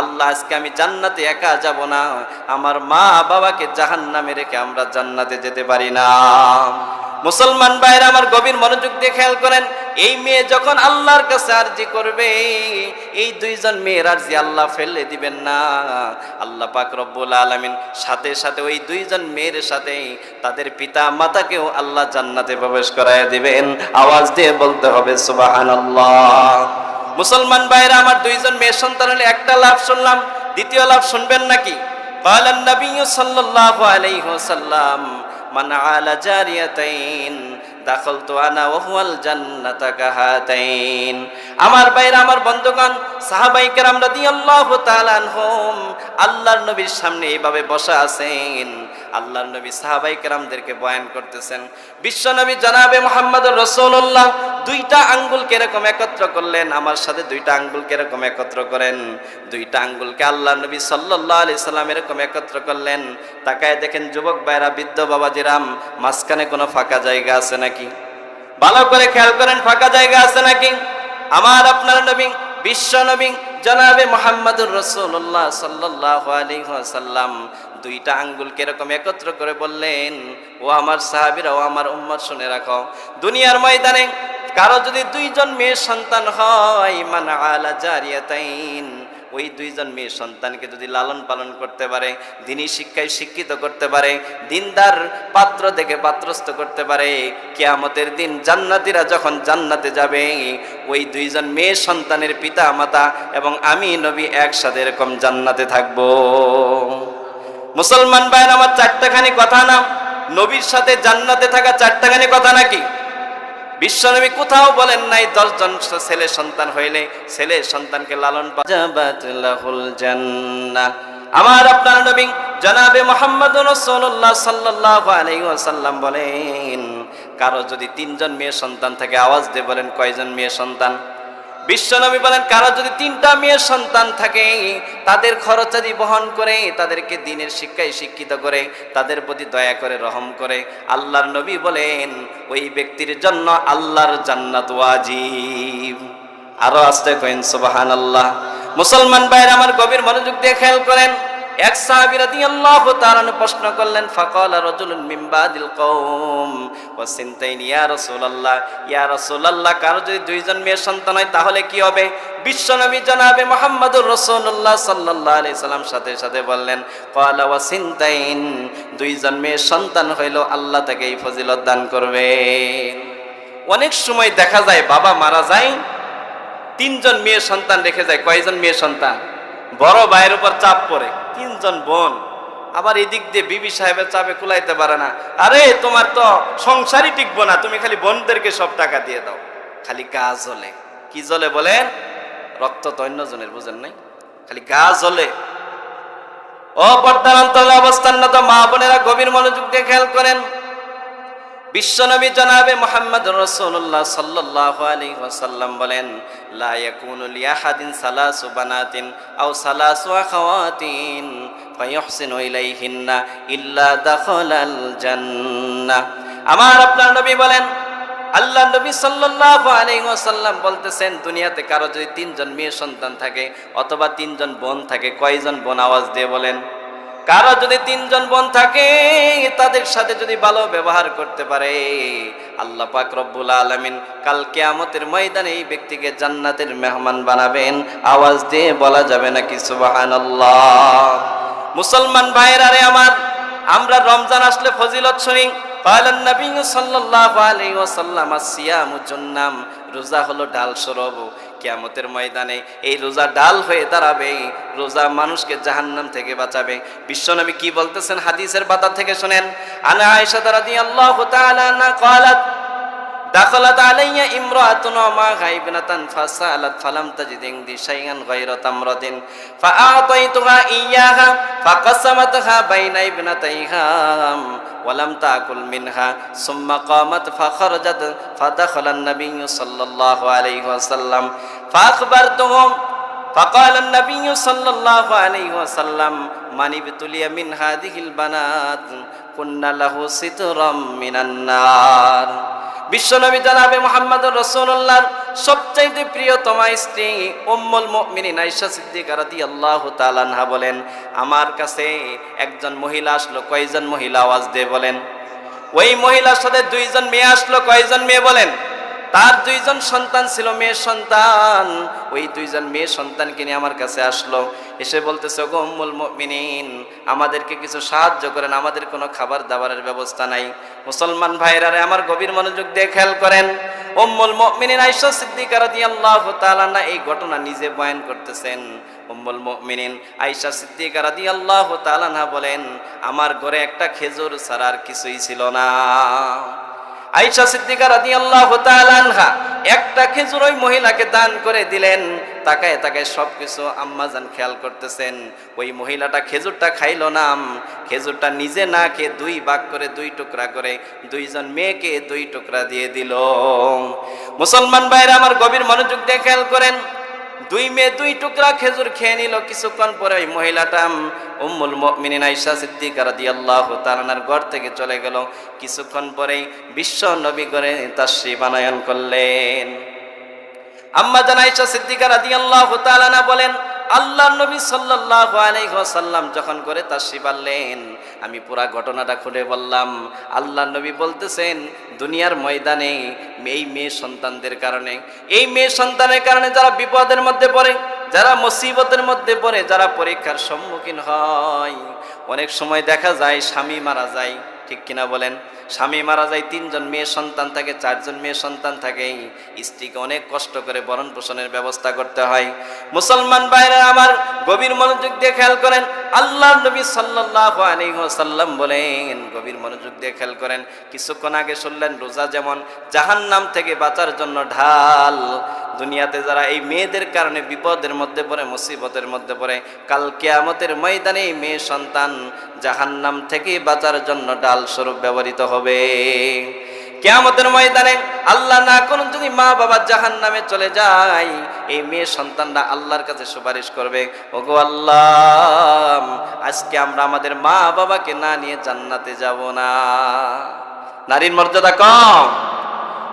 Speaker 1: আল্লাহ, আজকে আমি জান্নাতে একা যাব না, আমার মা বাবাকে জাহান্নামে রেখে আমরা জান্নাতে যেতে পারি না। মুসলমান ভাইরা আমার গভীর মনোযোগ দিয়ে খেয়াল করেন, এই মেয়ে যখন আল্লাহর কাছে আরজি করবে, এই 2 জন মেয়ের আরজি আল্লাহ ফেলে দিবেন না। আল্লাহ পাক রব্বুল আলামিন সাথে সাথে ওই 2 জন মেয়ের সাথে তাদের পিতা মাতাকেও আল্লাহ জান্নাতে প্রবেশ করায় দিবেন। আওয়াজ দিয়ে বলতে হবে সুবহানাল্লাহ। মুসলমান ভাইরা আমার 2 জন মেয়ের সন্তান হলে একটা লাভ শুনলাম, দ্বিতীয় লাভ শুনবেন নাকি? ক্বালান নবিয়্যু সাল্লাল্লাহু আলাইহি ওয়াসাল্লাম, মান আলা জারিয়াতাইন দাখালতু আনা ওয়া হুয়াল জান্নাতা কাহাতাইন। আমার ভাইরা, আমার বন্ধুগণ, সাহাবায়ে কেরাম রাদিয়াল্লাহু তাআলা আনহুম আল্লাহর নবীর সামনে এইভাবে বসা আছেন। আল্লাহর নবী সাহাবায়ে কেরামদেরকে বয়ান করতেছেন। বিশ্ব নবী জনাবে মুহাম্মদুর রাসূলুল্লাহ 2টা আঙ্গুলকে এরকম একত্র করলেন, আমার সাথে 2টা আঙ্গুলকে এরকম একত্র করেন। 2টা আঙ্গুলকে আল্লাহর নবী সাল্লাল্লাহু আলাইহি সাল্লাম এরকম একত্র করলেন। তাকায় দেখেন যুবক ভাইরা, বৃদ্ধ বাবাজিরাম, মাঝখানে কোনো ফাঁকা জায়গা আছে নাকি? ভালো করে খেয়াল করেন, ফাঁকা জায়গা আছে নাকি? আমার আপনার নবী বিশ্ব নবী জনাবে মুহাম্মদুর রাসূলুল্লাহ সাল্লাল্লাহু আলাইহি ওয়াসাল্লাম 2টা আঙ্গুলকে এরকম একত্র করে বললেন, ও আমার সাহাবীরা, ও আমার উম্মত, শুনে রাখো, দুনিয়ার ময়দানে কারো যদি 2 জন মেয়ে সন্তান হয়, মান আলা জারিয়াতাইন, ওই 2 জন মেয়ে সন্তানকে যদি লালন পালন করতে পারে, দ্বীনি শিক্ষায় শিক্ষিত করতে পারে, দিনদার পাত্র দেখে পাত্রস্থ করতে পারে, কিয়ামতের দিন জান্নাতীরা যখন জান্নাতে যাবে, ওই 2 জন মেয়ে সন্তানের পিতা মাতা এবং আমি নবী একসাথে এরকম জান্নাতে থাকবো। মুসলমান ভাইয়ের আমার 4টাখানি কথা না, নবীর সাথে জান্নাতে থাকা 4টাখানি কথা নাকি? বিশ্বনবী কোথাও বলেন নাই 10 জন ছেলে সন্তান হইলে ছেলে সন্তানকে লালন পালন জান্নাহ। আমার আপনার নবী জনাবে মুহাম্মদুর রাসূলুল্লাহ সাল্লাল্লাহু আলাইহি ওয়াসাল্লাম বলেন, কারো যদি 3 জন মেয়ে সন্তান থাকে, আওয়াজ দিয়ে বলেন কয়জন মেয়ে সন্তান? বিশ্বনবী বলেন, কারো যদি 3টা মেয়ে সন্তান থাকে, তাদের খরচাদি বহন করে, তাদেরকে দ্বীনের শিক্ষায় শিক্ষিত করে, তাদের প্রতি দয়া করে, রহম করে, আল্লাহর নবী বলেন ওই ব্যক্তির জন্য আল্লাহর জান্নাত ওয়াজিব। আরো আস্তে কইন সুবহানাল্লাহ। মুসলমান ভাইরা আমার গভীর মনোযোগ দিয়ে খেয়াল করেন, এক সাহাবী রাদিয়াল্লাহু তাআলা প্রশ্ন করলেন, ফাকালা রাজুলুন মিন বাদিল কওম ওয়া সিনতাইন ইয়া রাসূলুল্লাহ, ইয়া রাসূলুল্লাহ, কারো যদি 2 জন মেয়ে সন্তান হয় তাহলে কি হবে? বিশ্বনবী জনাবে মুহাম্মদুর রাসূলুল্লাহ সাল্লাল্লাহু আলাইহি সাল্লাম সাথে সাথে বললেন, ক্বালা ওয়া সিনতাইন, 2 জন মেয়ে সন্তান হইলো আল্লাহ তাকে এই ফজিলত দান করবে। অনেক সময় দেখা যায় বাবা মারা যায়, 3 জন মেয়ে সন্তান রেখে যায়। কয়জন মেয়ে সন্তান? বড় ভাইয়ের উপর চাপ পড়ে, 3 জন বোন, আবার এদিক দিয়ে বিবি সাহেবের চাপে কুলাইতে পারে না। আরে তোমার তো সংসারই টিকবো না, তুমি খালি বোনদেরকে সব টাকা দিয়ে দাও। খালি গা জ্বলে। কি জ্বলে বলেন? রক্ত তো অন্যজনের, বুঝেন নাই? খালি গা জ্বলে। ও পর্দার অন্তরালে অবস্থানরত মা বোনেরা গভীর মনোযোগ দিয়ে খেয়াল করেন, বিশ্বনবী জনাবে মুহাম্মদুর রাসূলুল্লাহ সাল্লাল্লাহু আলাইহি ওয়াসাল্লাম বলেন, লা ইয়াকুনু লিআহাদিন সালাসু বানাতিন আও সালাসু আখাওয়াতিন ফায়ুহসিনু ইলাইহিন্না ইল্লা দাখালাল জান্নাহ। আমার আপনার নবী বলেন, আল্লাহ নবী সাল্লাল্লাহু আলাইহি ওয়াসাল্লাম বলতেছেন, দুনিয়াতে কারো যদি 3 জন মেয়ে সন্তান থাকে অথবা 3 জন বোন থাকে, কয়জন বোন? আওয়াজ দিয়ে বলেন। কারো যদি 3 জন বোন থাকে তাদের সাথে যদি ভালো ব্যবহার করতে পারে আল্লাহ পাক রব্বুল আলামিন কাল কিয়ামতের ময়দানে এই ব্যক্তিকে জান্নাতের মেহমান বানাবেন। আওয়াজ দিয়ে বলা যাবে নাকি সুবহানাল্লাহ? মুসলমান ভাইরা রে আমার, আমরা রমজান আসলে ফজিলত শুনি। ক্বালান নবী সাল্লাল্লাহু আলাইহি ওয়াসাল্লাম আসিয়ামু জুন্নাম, রোজা হলো ঢাল স্বরূপ। কিয়ামতের ময়দানে এই রোজা ঢাল হয়ে দাঁড়াবে, রোজা মানুষকে জাহান্নাম থেকে বাঁচাবে। বিশ্বনবী কি বলতেছেন হাদিসের পাতা থেকে শুনেন। আনা আয়েশা রাদিয়াল্লাহু তাআলা আনহা ক্বালাত দাখালাত আলাইয়া ইমরাতুন মা গায়বিনাতান ফাসালাত ফালাম তাজিদ ইনদি শাইআন গায়রা তামরাতিন ফাআতাইতুহা ইয়াহা ফাকাসামাতহা বাইনা ইবনাতাইহা ওয়ালাম তাকুল মিনহা সুম্মা কামাত ফাখরাজাত ফাদাখালান নাবিয়্যু সাল্লাল্লাহু আলাইহি ওয়াসাল্লাম ফাআখবারতুহুম فقال النبي صلى الله عليه وسلم من ابتلي من هذه البنات كنا له سترا من النار। বিশ্বনবী জনাবে মুহাম্মদুর রাসূলুল্লাহর সবচেয়ে প্রিয়তমা স্ত্রী উম্মুল মুমিনিন আয়েশা সিদ্দিকা রাদিয়াল্লাহু তাআলা আনহা বলেন, আমার কাছে একজন মহিলা আসলো। কয়জন মহিলা? আওয়াজ দিয়ে বলেন। ওই মহিলার সাথে 2 জন মেয়ে আসলো। কয়জন মেয়ে বলেন? তার 2 জন সন্তান ছিল, মেয়ে সন্তান। ওই 2 জন মেয়ে সন্তানকে নিয়ে আমার কাছে আসলো। এসে বলতেছে, গো উম্মুল মুমিনিন, আমাদেরকে কিছু সাহায্য করেন, আমাদের কোনো খাবার দাবারের ব্যবস্থা নাই। মুসলমান ভাইরা আমার গভীর মনোযোগ দিয়ে খেয়াল করেন। উম্মুল মুমিনিন আয়েশা সিদ্দিকা রাদিয়াল্লাহু তাআলা আনহা এই ঘটনা নিজে বয়ান করতেছেন। উম্মুল মুমিনিন আয়েশা সিদ্দিকা রাদিয়াল্লাহু তাআলা আনহা বলেন, আমার ঘরে একটা খেজুর ছাড়া আর কিছুই ছিল না। আয়েশা সিদ্দিকা রাদিয়াল্লাহু তাআলা আনহা একটা খেজুর ওই মহিলাকে দান করে দিলেন। তাকায় তাকায় সবকিছু আম্মাজান খেয়াল করতেছেন। ওই মহিলাটা খেজুরটা খাইলো না, খেজুরটা নিজে না খেয়ে 2 ভাগ করে 2 টুকরা করে 2 জন মেয়েকে 2 টুকরা দিয়ে দিল। মুসলমান ভাইরা আমার গভীর মনোযোগ দিয়ে খেয়াল করেন। 2 মেয়ে 2 টুকরা খেজুর খেয়ে নিল। কিছুক্ষণ পরে ওই মহিলাটা উম্মুল মুমিনিন আয়েশা সিদ্দিকা রাদিয়াল্লাহু তাআলা আনহার ঘর থেকে চলে গেল। কিছুক্ষণ পরেই বিশ্ব নবী করে তাশরীফ আনয়ন করলেন। আম্মা জান আয়েশা সিদ্দিকা রাদিয়াল্লাহু তাআলা আনহা বলেন, আল্লাহর নবী সাল্লাল্লাহু আলাইহি ওয়াসাল্লাম যখন করে তাশরীফ আনলেন, আমি পুরা ঘটনাটা খুলে বললাম। আল্লাহর নবী বলতেছেন, দুনিয়ার ময়দানে এই মেয়ে সন্তানদের কারণে, এই মেয়ে সন্তানের কারণে যারা বিপদের মধ্যে পড়ে, যারা মুসিবতের মধ্যে পড়ে, যারা পরীক্ষার সম্মুখীন হয়, অনেক সময় দেখা যায় স্বামী মারা যায়, ঠিক কিনা বলেন? স্বামী মারা যায়, 3 জন মেয়ে সন্তান থাকে, 4 জন মেয়ে সন্তান থাকে, স্ত্রীকে অনেক কষ্ট করে ভরণ পোষণের ব্যবস্থা করতে হয়। মুসলমান ভাইরা আমার গভীর মনোযোগ দিয়ে খেয়াল করেন। আল্লাহর নবী সাল্লাল্লাহু আলাইহি ওয়াসাল্লাম বলেন, গভীর মনোযোগ দিয়ে খেয়াল করেন। কিছুক্ষণ আগে শুনলেন রোজা যেমন জাহান্নাম থেকে বাঁচার জন্য ঢাল, দুনিয়াতে যারা এই মেয়েদের কারণে বিপদের মধ্যে পড়ে, মুসিবতের মধ্যে পড়ে, কাল কিয়ামতের ময়দানে এই মেয়ে সন্তান জাহান্নাম থেকে বাঁচার জন্য ঢাল স্বরূপ ব্যবহৃত হবে। কিয়ামতের ময়দানে আল্লাহ না করুন যদি মা বাবা জাহান্নামে চলে যায়, এই মেয়ে সন্তানরা আল্লাহর কাছে সুপারিশ করবে, ওগো আল্লাহ, আজকে আমরা আমাদের মা বাবাকে না নিয়ে জান্নাতে যাব না। নারীর মর্যাদা কম।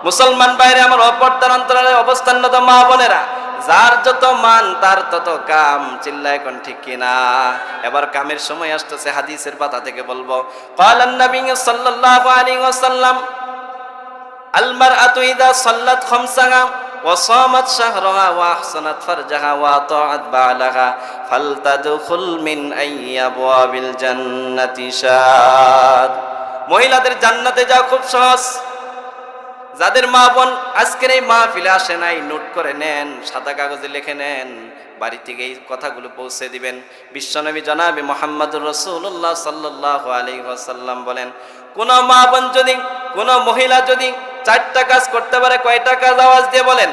Speaker 1: মুসলমান বাইরে আমার অপর্দার অন্তরালে অবস্থানরত মা বোনেরা, যার যত মান তার তত কাম। চিল্লা এখন ঠিক কিনা? এবার কামের সময় আসতেছে। হাদিসের পাতা থেকে বলবো, ক্বালান নবী সাল্লাল্লাহু আলাইহি ওয়াসাল্লাম, আল মারআতু ইযা সাল্লাত খামসাহা ওয়া সামাত শাহরাহা ওয়া আহসানাত ফারজাহা ওয়া আতাআত বা'লাহা ফালতাদখুল মিন আইয়াবওয়াবিল জান্নাতি শাদ। মহিলাদের জান্নাতে যাওয়া খুব সহজ। যাদের মা বোন আজকের এই মাহফিলে আসে নাই, নোট করে নেন, সাদা কাগজে লিখে নেন, বাড়ি থেকে এই কথাগুলো পৌঁছে দিবেন। বিশ্বনবী জনাবে মুহাম্মদুর রাসূলুল্লাহ সাল্লাল্লাহু আলাইহি ওয়াসাল্লাম বলেন, কোন মা বোন যদি, কোন মহিলা যদি 4টা কাজ করতে পারে, কয়টা কাজ? আওয়াজ দিয়ে বলেন।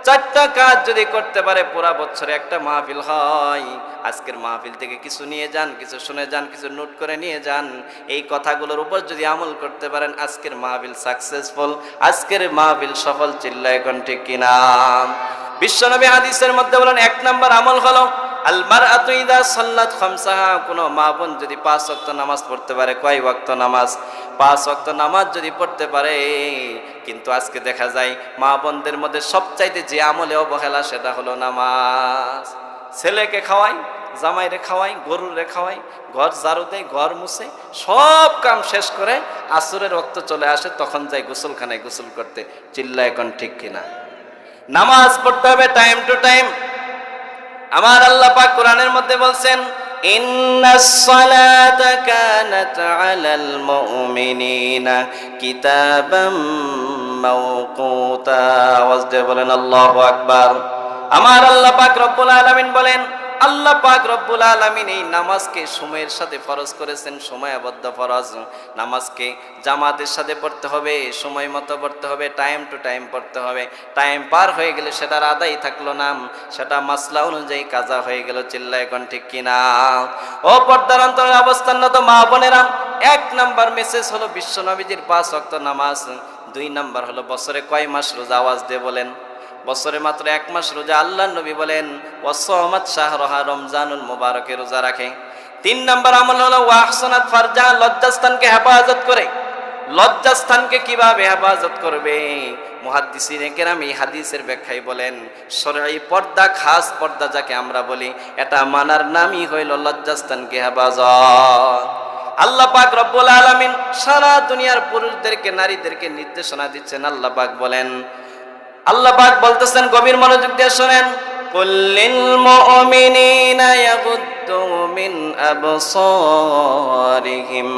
Speaker 1: 4টা কাজ যদি করতে পারে, পুরা বছরে একটা মাহফিল হয়। আজকের মাহফিল থেকে কিছু নিয়ে যান, কিছু শুনে যান, কিছু নোট করে নিয়ে যান। এই কথাগুলোর উপর যদি আমল করতে পারেন, আজকের মাহফিল সাকসেসফুল, আজকের মাহফিল সফল। চিল্লা এখন ঠিক কিনা? বিশ্বনবী হাদিসের মধ্যে বলেন, 1 নম্বর আমল হলো আল মারআতু ইযা সাল্লাত খামসাহা। কোন মা বোন যদি 5 ওয়াক্ত নামাজ পড়তে পারে, কয় ওয়াক্ত নামাজ? 5 ওয়াক্ত নামাজ যদি পড়তে পারে। কিন্তু আজকে দেখা যায় মা বোনদের মধ্যে সবচাইতে যে আমলে অবহেলা, সেটা হলো নামাজ। ছেলেকে খাওয়াই, জামাইরে খাওয়াই, গরুরে খাওয়াই, ঘর ঝাড়ু দেয়, ঘর মুছে, সব কাম শেষ করে আসরের রক্ত চলে আসে, তখন যাই গোসলখানায় গোসল করতে। চিল্লা এখন ঠিক কিনা? নামাজ পড়তে হবে টাইম টু টাইম। আমার আল্লাহ পাক কোরআনের মধ্যে বলছেন, ইন্নাস সালাতা কানাত আলাল মুমিনিনা কিতাবাম মাওকুতা। আওয়াজ দিয়ে বলেন আল্লাহু আকবার। আমার আল্লাহ পাক রব্বুল আলামিন বলেন, আল্লাহ পাক রব্বুল আলামিন এই নামাজকে সময়ের সাথে ফরজ করেছেন, সময়াবদ্ধ ফরজ। নামাজকে জামাতের সাথে পড়তে হবে, সময় মতো পড়তে হবে, টাইম টু টাইম পড়তে হবে। টাইম পার হয়ে গেলে সেটার আদায় থাকলো না, সেটা মাসলা অনুযায়ী কাজা হয়ে গেল। চিল্লায় এখন ঠিক কিনা? ও পর্দার অন্তরে অবস্থানরত মা বোনেরা, 1 নাম্বার মেসেজ হলো বিশ্ব নবীজির 5 ওয়াক্ত নামাজ। 2 নাম্বার হলো বছরে কয় মাস রোজা? আওয়াজ দিয়ে বলেন। বছরে মাত্র 1 মাস রোজা। আল্লাহর নবী বলেন ওয়াসসামাত শাহরাহা, রমজানুল মুবারকে রোজা রাখে। 3 নাম্বার আমল হলো ওয়াহসানাত ফারজা, লজ্জাস্থানকে হেফাজত করে। লজ্জাস্থানকে কিভাবে হেফাজত করবে? মুহাদ্দিসিনে কেরাম এই হাদিসের ব্যাখ্যায় বলেন, শরঈ পর্দা, খাস পর্দা যাকে আমরা বলি, এটা মানার নামই হইল লজ্জাস্থানকে হেফাজত। আল্লাহ পাক রব্বুল আলামিন সারা দুনিয়ার পুরুষদেরকে, নারীদেরকে নির্দেশনা দিচ্ছেন। আল্লাহ পাক বলেন, আল্লাহ পাক বলতেছেন, গভীর মনোযোগ দিয়ে শুনেন, কুল্লিল মুমিনিনা ইয়াগুদ্দু মিন আবসারিহিম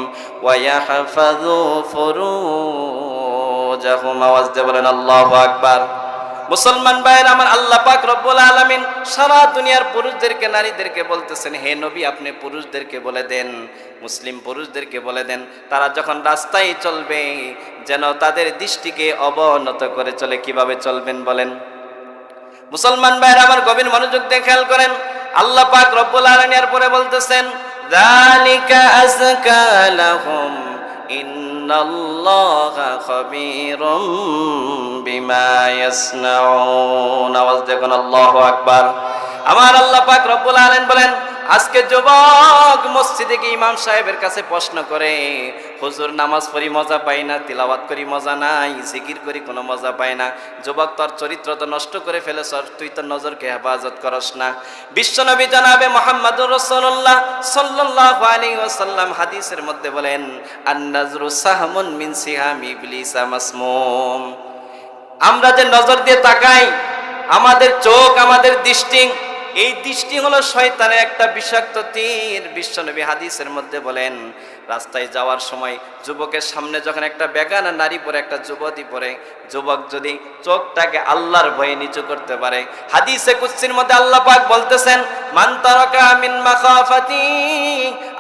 Speaker 1: ওয়া ইয়াহফাযু ফুরুজাহুম। আওয়াজ দিয়ে বলেন আল্লাহু আকবার। মুসলমান ভাইয়ের আমার, আল্লাহ পাক রব্বুল আলামিন সারা দুনিয়ার পুরুষদেরকে, নারীদেরকে বলতেছেন, হে নবী আপনি পুরুষদেরকে বলে দেন, মুসলিম পুরুষদেরকে বলে দেন, তারা যখন রাস্তায় চলবে যেন তাদের দৃষ্টিকে অবনত করে চলে। কিভাবে চলবেন বলেন? মুসলমান ভাইয়ের আমার, গভীর মনোযোগ দিয়ে খেয়াল করেন। আল্লাহ পাক রব্বুল আলামিন এর পরে বলতেছেন, যালিকা আযকা লাহুম ইন্নাল্লাহা খাবীরুম বিমা ইয়াসনাউন। আওয়াজ দেখুন আল্লাহু আকবার। আমার আল্লাহ পাক রব্বুল আলামিন বলেন, আজকে যুবক মসজিদে গিয়ে ইমাম সাহেবের কাছে প্রশ্ন করে, হুজুর নামাজ পড়ি মজা পাই না, তিলাওয়াত করি মজা নাই, জিকির করি কোনো মজা পাই না। যুবক, তোর চরিত্র তো নষ্ট করে ফেলেছ, তুই তো নজরকে হেফাজত করস না। বিশ্বনবী জনাবে মুহাম্মদুর রাসূলুল্লাহ সাল্লাল্লাহু আলাইহি ওয়াসাল্লাম হাদিসের মধ্যে বলেন, আন-নাজরু সাহমুন মিন সিহামি ইবলিস মাসমুম। আমরা যে নজর দিয়ে তাকাই, আমাদের চোখ, আমাদের দৃষ্টি, এই দৃষ্টি হলো শয়তানের একটা বিষাক্ত তীর। বিশ্বনবী হাদিসের মধ্যে বলেন, রাস্তায় যাওয়ার সময় যুবকের সামনে যখন একটা বেগানা নারী পড়ে, একটা যুবতী পড়ে, যুবক যদি চোখটাকে আল্লাহর ভয়ে নিচু করতে পারে, হাদিসে কুদসির মধ্যে আল্লাহ পাক বলতেছেন, মান তারাকা মিন মাখাফাতি,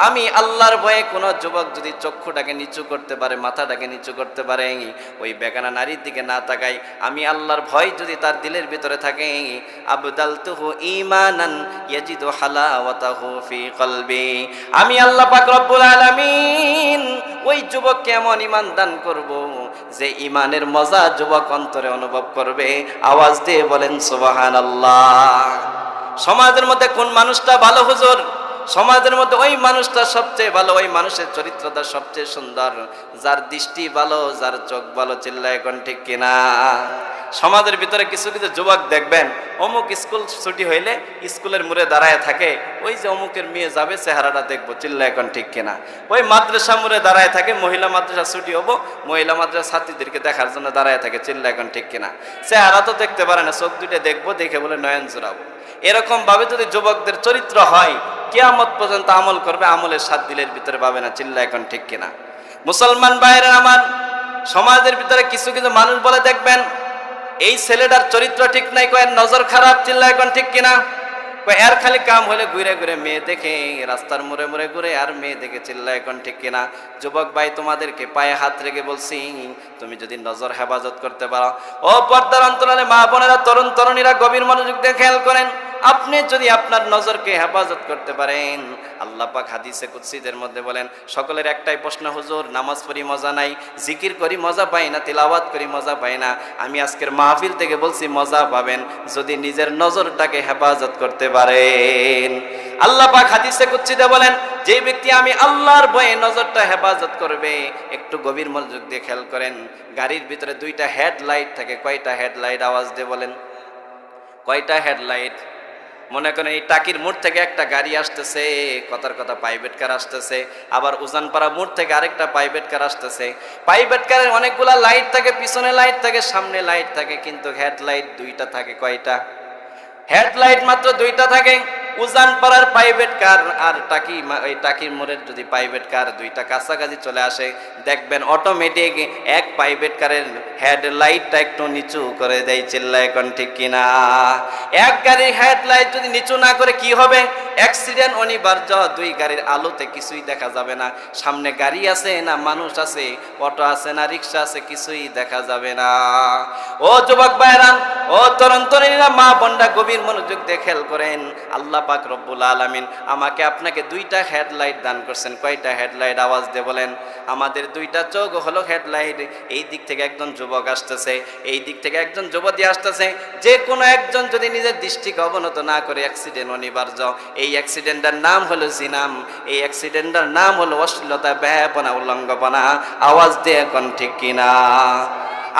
Speaker 1: আমি আল্লাহর ভয়ে কোন যুবক যদি চক্ষুটাকে নিচু করতে পারে, মাথাটাকে নিচু করতে পারে, ওই বেগানা নারীর দিকে না তাকাই, আমি আল্লাহর ভয় যদি তার দিলের ভিতরে থাকে, আবদালতুহু ঈমানান ইয়াজিদু হালাওয়াতাহু ফি কলবি, আমি আল্লাহ পাক রব্বুল আলামিন ওই যুবককে এমন ঈমান দান করব যে ঈমানের মজা যুবক অন্তরে অনুভব করবে। আওয়াজ দিয়ে বলেন সুবহানাল্লাহ। সমাজের মধ্যে কোন মানুষটা ভালো হুজুর? সমাজের মধ্যে ওই মানুষটা সবচেয়ে ভালো, ওই মানুষের চরিত্রটা সবচেয়ে সুন্দর, যার দৃষ্টি ভালো, যার চোখ ভালো। চিল্লায় এখন ঠিক কিনা? সমাজের ভিতরে কিছু কিছু যুবক দেখবেন, অমুক স্কুল ছুটি হইলে স্কুলের মোড়ে দাঁড়ায় থাকে, ওই যে অমুকের মেয়ে যাবে চেহারাটা দেখবো। চিল্লায় এখন ঠিক কিনা? ওই মাদ্রাসা মোড়ে দাঁড়ায় থাকে, মহিলা মাদ্রাসা ছুটি হবো, মহিলা মাদ্রাসা ছাত্রীদেরকে দেখার জন্য দাঁড়ায় থাকে। চিল্লায় এখন ঠিক কিনা? চেহারা তো দেখতে পারে না, চোখ দুইটা দেখবো, দেখে বলে নয়ন জোড়াবো। এরকম ভাবে যদি যুবকদের চরিত্র হয়, কিয়ামত পর্যন্ত আমল করবে, আমলের স্বাদ দিলের ভিতরে পাবে না। চিল্লা এখন ঠিক কিনা? মুসলমান ভাইরা আমার, সমাজের ভিতরে কিছু কিছু মানুষ বলে দেখবেন, এই ছেলেটার চরিত্র ঠিক নাই, কয়ের নজর খারাপ। চিল্লা এখন ঠিক কিনা? এর খালি কাম হলে ঘুরে ঘুরে মেয়ে দেখে, রাস্তার মোড়ে মোড়ে ঘুরে আর মেয়ে দেখে। চিল্লা এখন ঠিক কিনা? যুবক ভাই, তোমাদেরকে পায়ে হাত রেখে বলছি, তুমি যদি নজর হেফাজত করতে পারো, ও পর্দার অন্তরালে মা বোনেরা, তরুণ তরুণীরা, গভীর মনোযোগ দিয়ে খেয়াল করেন, আপনি যদি আপনার নজরকে হেফাজত করতে পারেন, আল্লাহ পাক হাদিসে কুদসিদের মধ্যে বলেন, সকলের একটাই প্রশ্ন, হুজুর নামাজ পড়ি মজা নাই, জিকির করি মজা পাই না, তিলাওয়াত করি মজা পাই না। আমি আজকের মাহফিল থেকে বলছি, মজা পাবেন যদি নিজের নজরটাকে হেফাজত করতে পারেন। আল্লাহ পাক হাদিসে কুদসিতে বলেন, যে ব্যক্তি আমি আল্লাহর ভয়ে নজরটা হেফাজত করবে, একটু গভীর মনোযোগ দিয়ে খেয়াল করেন, গাড়ির ভিতরে 2টা হেডলাইট থাকে। কয়টা হেডলাইট? আওয়াজ দিয়ে বলেন, কয়টা হেডলাইট? মনে করেন এই টাকির মোড় থেকে একটা গাড়ি আসতেছে, কথার কথা প্রাইভেট কার আসতেছে, আবার উজানপাড়া মোড় থেকে আরেকটা প্রাইভেট কার আসতেছে। প্রাইভেট কারের অনেকগুলা লাইট থাকে, পিছনে লাইট থাকে, সামনে লাইট থাকে, কিন্তু হেডলাইট দুইটা থাকে। কয়টা? হেডলাইট মাত্র দুইটা থাকে। উজানপাড়ার প্রাইভেট কার আর টাকির মোড়ের যদি প্রাইভেট কার দুইটা কাছাকাছি চলে আসে, দেখবেন অটোমেটিক এক প্রাইভেট কারের হেডলাইটটা একটু নিচু করে দেয়। চিল্লায় এখন ঠিক কিনা? এক গাড়ির হেডলাইট যদি নিচু না করে কি হবে? অ্যাক্সিডেন্ট অনিবার্য। দুই গাড়ির আলোতে কিছুই দেখা যাবে না, সামনে গাড়ি আছে না মানুষ আছে, অটো আছে না রিক্সা আছে, কিছুই দেখা যাবে না। ও যুবক ভাইরা, ও তরুণ তরুণীরা, মা বোনরা, গভীর মনোযোগ দিয়ে খেয়াল করেন। আল্লাহ পাক রব্বুল আলামিন আমাকে আপনাকে দুইটা হেডলাইট দান করছেন। কয়টা হেডলাইট? আওয়াজ দিয়ে বলেন। আমাদের দুইটা চোখ হলো হেডলাইট। এই দিক থেকে একজন যুবক আসতেছে, এই দিক থেকে একজন যুবতী আসতেছে। যে কোনো একজন যদি নিজের দৃষ্টিকে অবনত না করে, অ্যাক্সিডেন্ট অনিবার্য। এই অ্যাক্সিডেন্টটার নাম হলো জিনাম, এই অ্যাক্সিডেন্টটার নাম হলো অশ্লীলতা, ব্যয়াপনা, উলঙ্গপনা। আওয়াজ দিয়ে এখন ঠিক কিনা?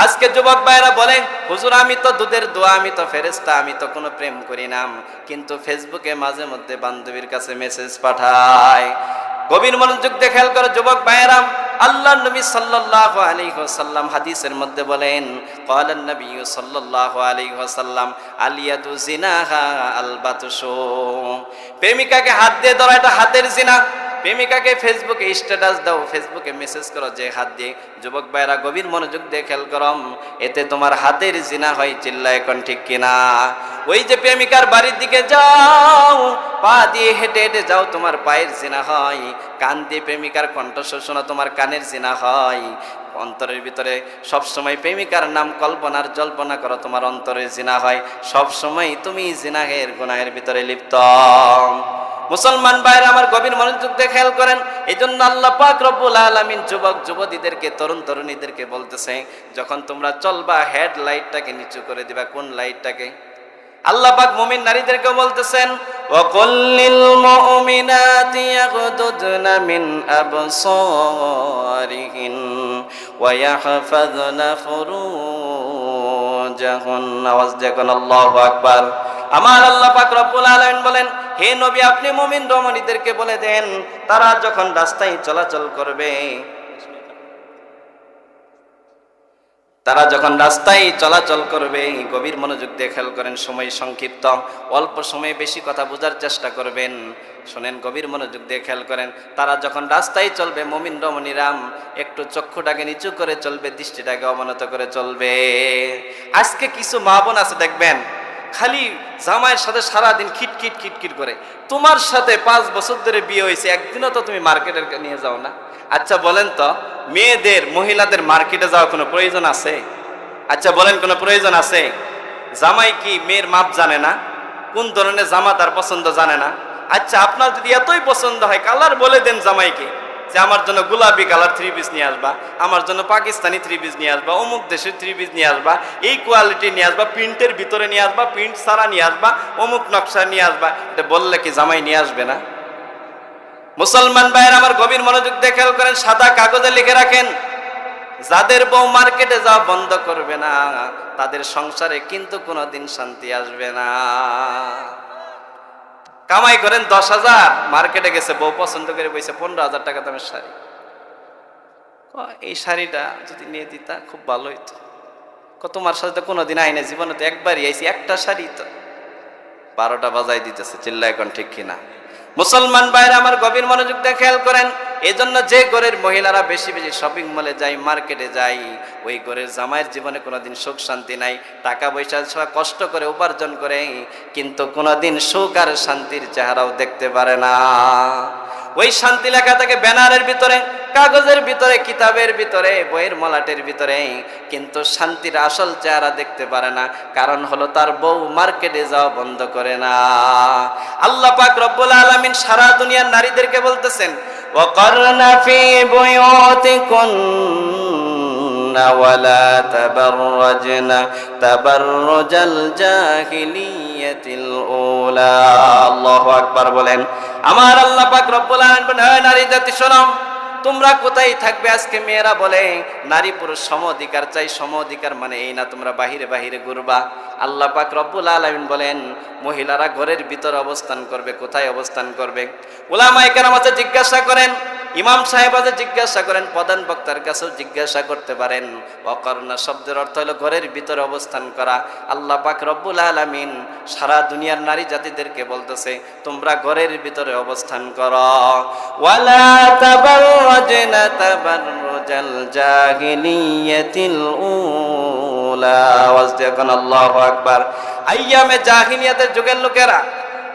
Speaker 1: আজকে যুবক ভাইরা বলেন, হুজুর আমি তো দুধের দোয়া, আমি তো ফেরেশতা, আমি তো কোনো প্রেম করি না, কিন্তু ফেসবুকে মাঝে মধ্যে বান্ধবীর কাছে মেসেজ পাঠায়। গভীর মনোযোগ দিয়ে খেয়াল করে যুবক ভাইরা, আল্লাহর নবী সাল্লাল্লাহু আলাইহি ওয়াসাল্লাম হাদিসের মধ্যে বলেন, ক্বালান নবী সাল্লাল্লাহু আলাইহি ওয়াসাল্লাম, আলিয়াদু জিনাহা আল বাতশু। প্রেমিকাকে হাত দিয়ে ধরা, এটা হাতের জিনা। প্রেমিকাকে ফেসবুকে স্ট্যাটাস দাও, ফেসবুকে মেসেজ করো যে হাত দিয়ে। যুবক ভাইরা গভীর মনোযোগ দিয়ে খেয়াল করম, এতে তোমার হাতের জিনা হয়। চিল্লায় এখন ঠিক কিনা? ওই যে প্রেমিকার বাড়ির দিকে যাও, পা দিয়ে হেঁটে হেঁটে যাও, তোমার পায়ের জিনা হয়। কান দিয়ে প্রেমিকার কণ্ঠস্বর শোনা, তোমার কানের জিনা হয়। অন্তরের ভিতরে সবসময় প্রেমিকার নাম কল্পনার জল্পনা করো, তোমার অন্তরে জিনা হয়। সবসময় তুমি জিনাহের গুনাহের ভিতরে লিপ্ত। মুসলমান ভাইরা আমার, গভীর মনোযোগ দিয়ে খেয়াল করেন। এই জন্য আল্লাহ পাক রব্বুল আলামিন যুবক যুবতীদেরকে, তরুণ তরুণীদেরকে বলতেছে, যখন তোমরা চলবা হেডলাইটটাকে নিচু করে দিবা। কোন লাইটটাকে? আল্লাহ পাক মুমিন নারীদেরকে বলতেছেন, ওয়াকুল লিল মুমিনাতি ইয়াগদুদনা মিন আবসারিহিন ওয়া ইয়াহফাযনা ফুরুজাহুন। আওয়াজ দেখুন, আল্লাহু আকবার। আমার আল্লাহ পাক রব্বুল আলামিন বলেন, হে নবী আপনি মুমিন রমণীদেরকে বলে দেন, তারা যখন রাস্তায় চলাচল করবে, তারা যখন রাস্তায় চলাচল করবে, গভীর মনোযোগ দিয়ে খেয়াল করেন। সময় সংক্ষিপ্ত, অল্প সময়ে বেশি কথা বোঝার চেষ্টা করবেন। শোনেন, গভীর মনোযোগ দিয়ে খেয়াল করেন। তারা যখন রাস্তায় চলবে, মুমিন রমণীরাম একটু চক্ষুটাকে নিচু করে চলবে, দৃষ্টিটাকে অবনত করে চলবে। আজকে কিছু মা বোন আছে দেখবেন, খালি জামাইয়ের সাথে সারাদিন খিটখিট খিটখিট করে। তোমার সাথে 5 বছর ধরে বিয়ে হয়েছে, একদিনও তো তুমি মার্কেটে নিয়ে যাও না। আচ্ছা বলেন তো, মেয়েদের, মহিলাদের মার্কেটে যাওয়া কোনো প্রয়োজন আছে? আচ্ছা বলেন, কোনো প্রয়োজন আছে? জামাই কি মেয়ের মাপ জানে না? কোন ধরনের জামা তার পছন্দ জানে না? আচ্ছা আপনার যদি এতই পছন্দ হয়, কালার বলে দেন জামাইকে যে আমার জন্য গোলাপি কালার 3 পিস নিয়ে আসবা, আমার জন্য পাকিস্তানি 3 পিস নিয়ে আসবা, অমুক দেশের 3 পিস নিয়ে আসবা, এই কোয়ালিটি নিয়ে আসবা, প্রিন্টের ভিতরে নিয়ে আসবা, প্রিন্ট ছাড়া নিয়ে আসবা, অমুক নকশা নিয়ে আসবা। এটা বললে কি জামাই নিয়ে আসবে না? মুসলমান ভাইয়ের আমার, গভীর মনোযোগ দিয়ে খেয়াল করেন। সাদা কাগজে লিখে রাখেন, যাদের বউ মার্কেটে যাওয়া বন্ধ করবে না, তাদের সংসারে কিন্তু কোনোদিন শান্তি আসবে না। কামাই করেন 10,000, মার্কেটে গেছে, বউ পছন্দ করে বইছে 15,000 টাকা দামের শাড়ি। এই শাড়িটা যদি নিয়ে দিতা খুব ভালো হইতো। তোমার সাথে তো কোনোদিন আইনে, জীবনে তো একবারই আইছি, একটা শাড়ি তো। 12টা বাজাই দিতেছে। চিল্লা এখন ঠিক কিনা? মুসলমান ভাইরা আমার, গভীর মনোযোগ দিয়ে খেয়াল করেন। এই জন্য যে ঘরের মহিলারা বেশি বেশি শপিং মলে যায়, মার্কেটে যায়, ওই ঘরের জামাইয়ের জীবনে কোনোদিন সুখ শান্তি নাই। টাকা পয়সা কষ্ট করে উপার্জন করে, কিন্তু কোনোদিন সুখ আর শান্তির চেহারাও দেখতে পারে না। ওই শান্তি লেখা থাকে ব্যানারের ভিতরে, কাগজের ভিতরে, কিতাবের ভিতরে, বইয়ের মলাটের ভিতরে, কিন্তু শান্তির আসল চেহারা দেখতে পারে না। কারণ হলো তার বউ মার্কেটে যাওয়া বন্ধ করে না। আল্লাহ পাক রব্বুল আলামিন সারা দুনিয়ার নারীদেরকে বলতেছেন, ওয়াকারনা ফি বুয়ুতিকুন্না ওয়ালা তাবাররাজনা তাবাররুজাল জাহিলিয়াতিল উলা। আল্লাহু আকবার বলেন। আমার আল্লাহ পাক রব্বুল আলামিন বলেন, হে নারী জাতি শোনো, তোমরা কোথায় থাকবে? আজকে মেয়েরা বলে নারী পুরুষ সম অধিকার চাই, সম অধিকার মানে এই না তোমরা বাহিরে বাহিরে ঘুরবা। আল্লাহ পাক রব্বুল আলামিন বলেন মহিলারা ঘরের ভিতরে অবস্থান করবে। কোথায় অবস্থান করবে? উলামায়ে কেরাম আছে জিজ্ঞাসা করেন, ইমাম সাহেব আছে জিজ্ঞাসা করেন, প্রধান বক্তার কাছেও জিজ্ঞাসা করতে পারেন। ওয়াকারনা শব্দের অর্থ হলো ঘরের ভিতরে অবস্থান করা। আল্লাহ পাক রব্বুল আলামিন সারা দুনিয়ার নারী জাতিদেরকে বলতেছে তোমরা ঘরের ভিতরে অবস্থান করো। ওয়ালা তাবাররাজনা তাবাররুজাল জাহিলিয়াতিল উলা। ওয়াজদাকান আল্লাহু আকবার। আইয়ামে জাহিলিয়াতের যুগের লোকেরা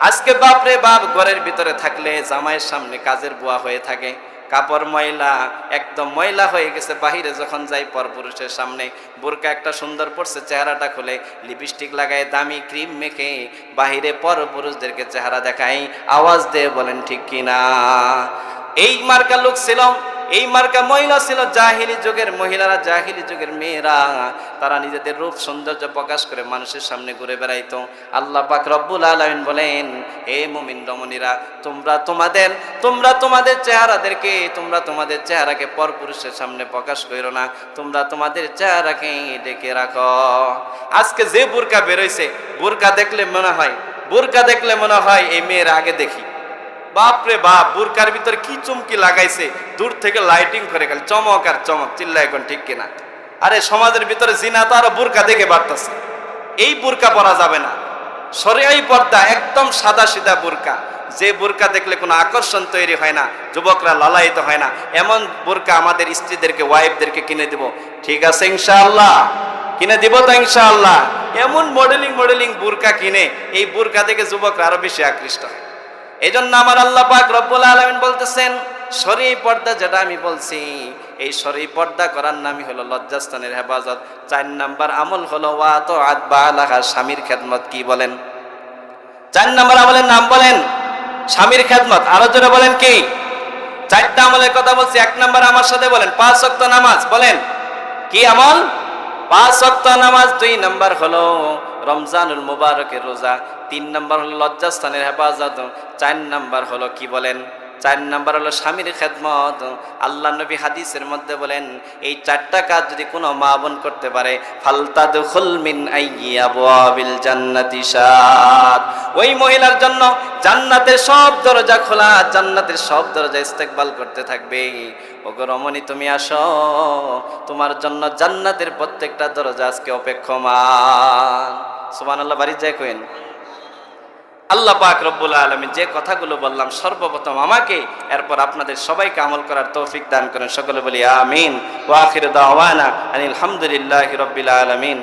Speaker 1: আজকে বাপরে বাপ ঘরের ভিতরে থাকলে জামাইয়ের সামনে কাজের বুয়া হয়ে থাকে, কাপড় ময়লা, একদম ময়লা হয়ে গেছে। বাহিরে যখন যাই পরপুরুষের সামনে বোরকা একটা সুন্দর পড়ছে, চেহারাটা খুলে লিপস্টিক লাগায় দামি ক্রিম মেখে বাহিরে পরপুরুষদেরকে চেহারা দেখায়। আওয়াজ দিয়ে বলেন ঠিক কিনা? এই মার্কা লোক ছিল, এই মার্কা মহিলা ছিল জাহিলি যুগের মহিলারা, জাহিলি যুগের মেয়েরা। তারা নিজেদের রূপ সৌন্দর্য প্রকাশ করে মানুষের সামনে ঘুরে বেড়াইতো। আল্লাহ পাক রব্বুল আলামিন বলেন হে মুমিন রমণীরা তোমরা তোমাদের চেহারাকে পরপুরুষের সামনে প্রকাশ করো না, তোমরা তোমাদের চেহারাকে ঢেকে রাখো। আজকে যে বোরকা বেরোইছে, বোরকা দেখলে মনে হয় এই মেয়ের আগে দেখি। বাপরে বাপ, বুরকার ভিতরে কি চুমকি লাগাইছে, দূর থেকে লাইটিং করে গেল, চমক আর চমক। চিল্লা এখন ঠিক কিনা? আরে সমাজের ভিতরে জিনা তো আরো বুরকা দেখে বাড়তেছে। এই বুরকা পরা যাবে না, শরীয়ী পর্দা, একদম সাদা সিধা বুরকা। যে বুরকা দেখলে কোনো আকর্ষণ তৈরি হয় না, যুবকরা লালায়িত হয় না, এমন বুরকা আমাদের স্ত্রীদেরকে, ওয়াইফদেরকে কিনে দিব। ঠিক আছে ইনশাআল্লাহ? কিনে দিব তো ইনশাআল্লাহ? এমন মডেলিং বুরকা কিনে এই বুরকা দেখে যুবকরা আরো বেশি আকৃষ্ট হয়। এই জন্য আমার আল্লাহ পাক রব্বুল আলামিন বলতেছেন শরঈ পর্দা যেটা আমি বলছি, এই শরঈ পর্দা করার নামই হলো লজ্জাস্থানের হেফাজত। 4 নাম্বার আমল হলো ওয়াতাআত বালাহা, স্বামীর খেদমত। কি বলেন? 4 নাম্বার আমলের নাম বলেন স্বামীর খেদমত। আরো জোরে বলেন কি? 4টা আমলের কথা বলছি। 1 নাম্বার আমার সাথে বলেন 5 ওয়াক্ত নামাজ। বলেন কি আমল? 5 ওয়াক্ত নামাজ। 2 নাম্বার হলো রমজানুল মুবারকের রোজা। 3 নাম্বার হলো লজ্জাস্থানের হেফাজত। 4 নাম্বার হলো কি বলেন? 4 নাম্বার হলো স্বামীর খেদমত। আল্লাহ নবী হাদিসের মধ্যে বলেন এই 4টা কাজ যদি কোনো মা বোন করতে পারে, ফালতাদখুল মিন আইয়ি আবওয়াবিল জান্নাতি শাদ, ওই মহিলার জন্য জান্নাতের সব দরজা খোলা, জান্নাতের সব দরজা ইস্তেকবাল করতে থাকবে। ওগো রমণী তুমি আসো, তোমার জন্য জান্নাতের প্রত্যেকটা দরজা আজকে অপেক্ষমান। সুবহানাল্লাহ। বাড়ি যায় কইন। আল্লাহ পাক রব্বুল আলামিন যে কথাগুলো বললাম সর্বপ্রথম আমাকে, এরপর আপনাদের সবাইকে আমল করার তৌফিক দান করেন। সকলে বলি আমিন। ওয়া আখিরু দাওয়ানা আনিল হামদুলিল্লাহি রাব্বিল আলামিন।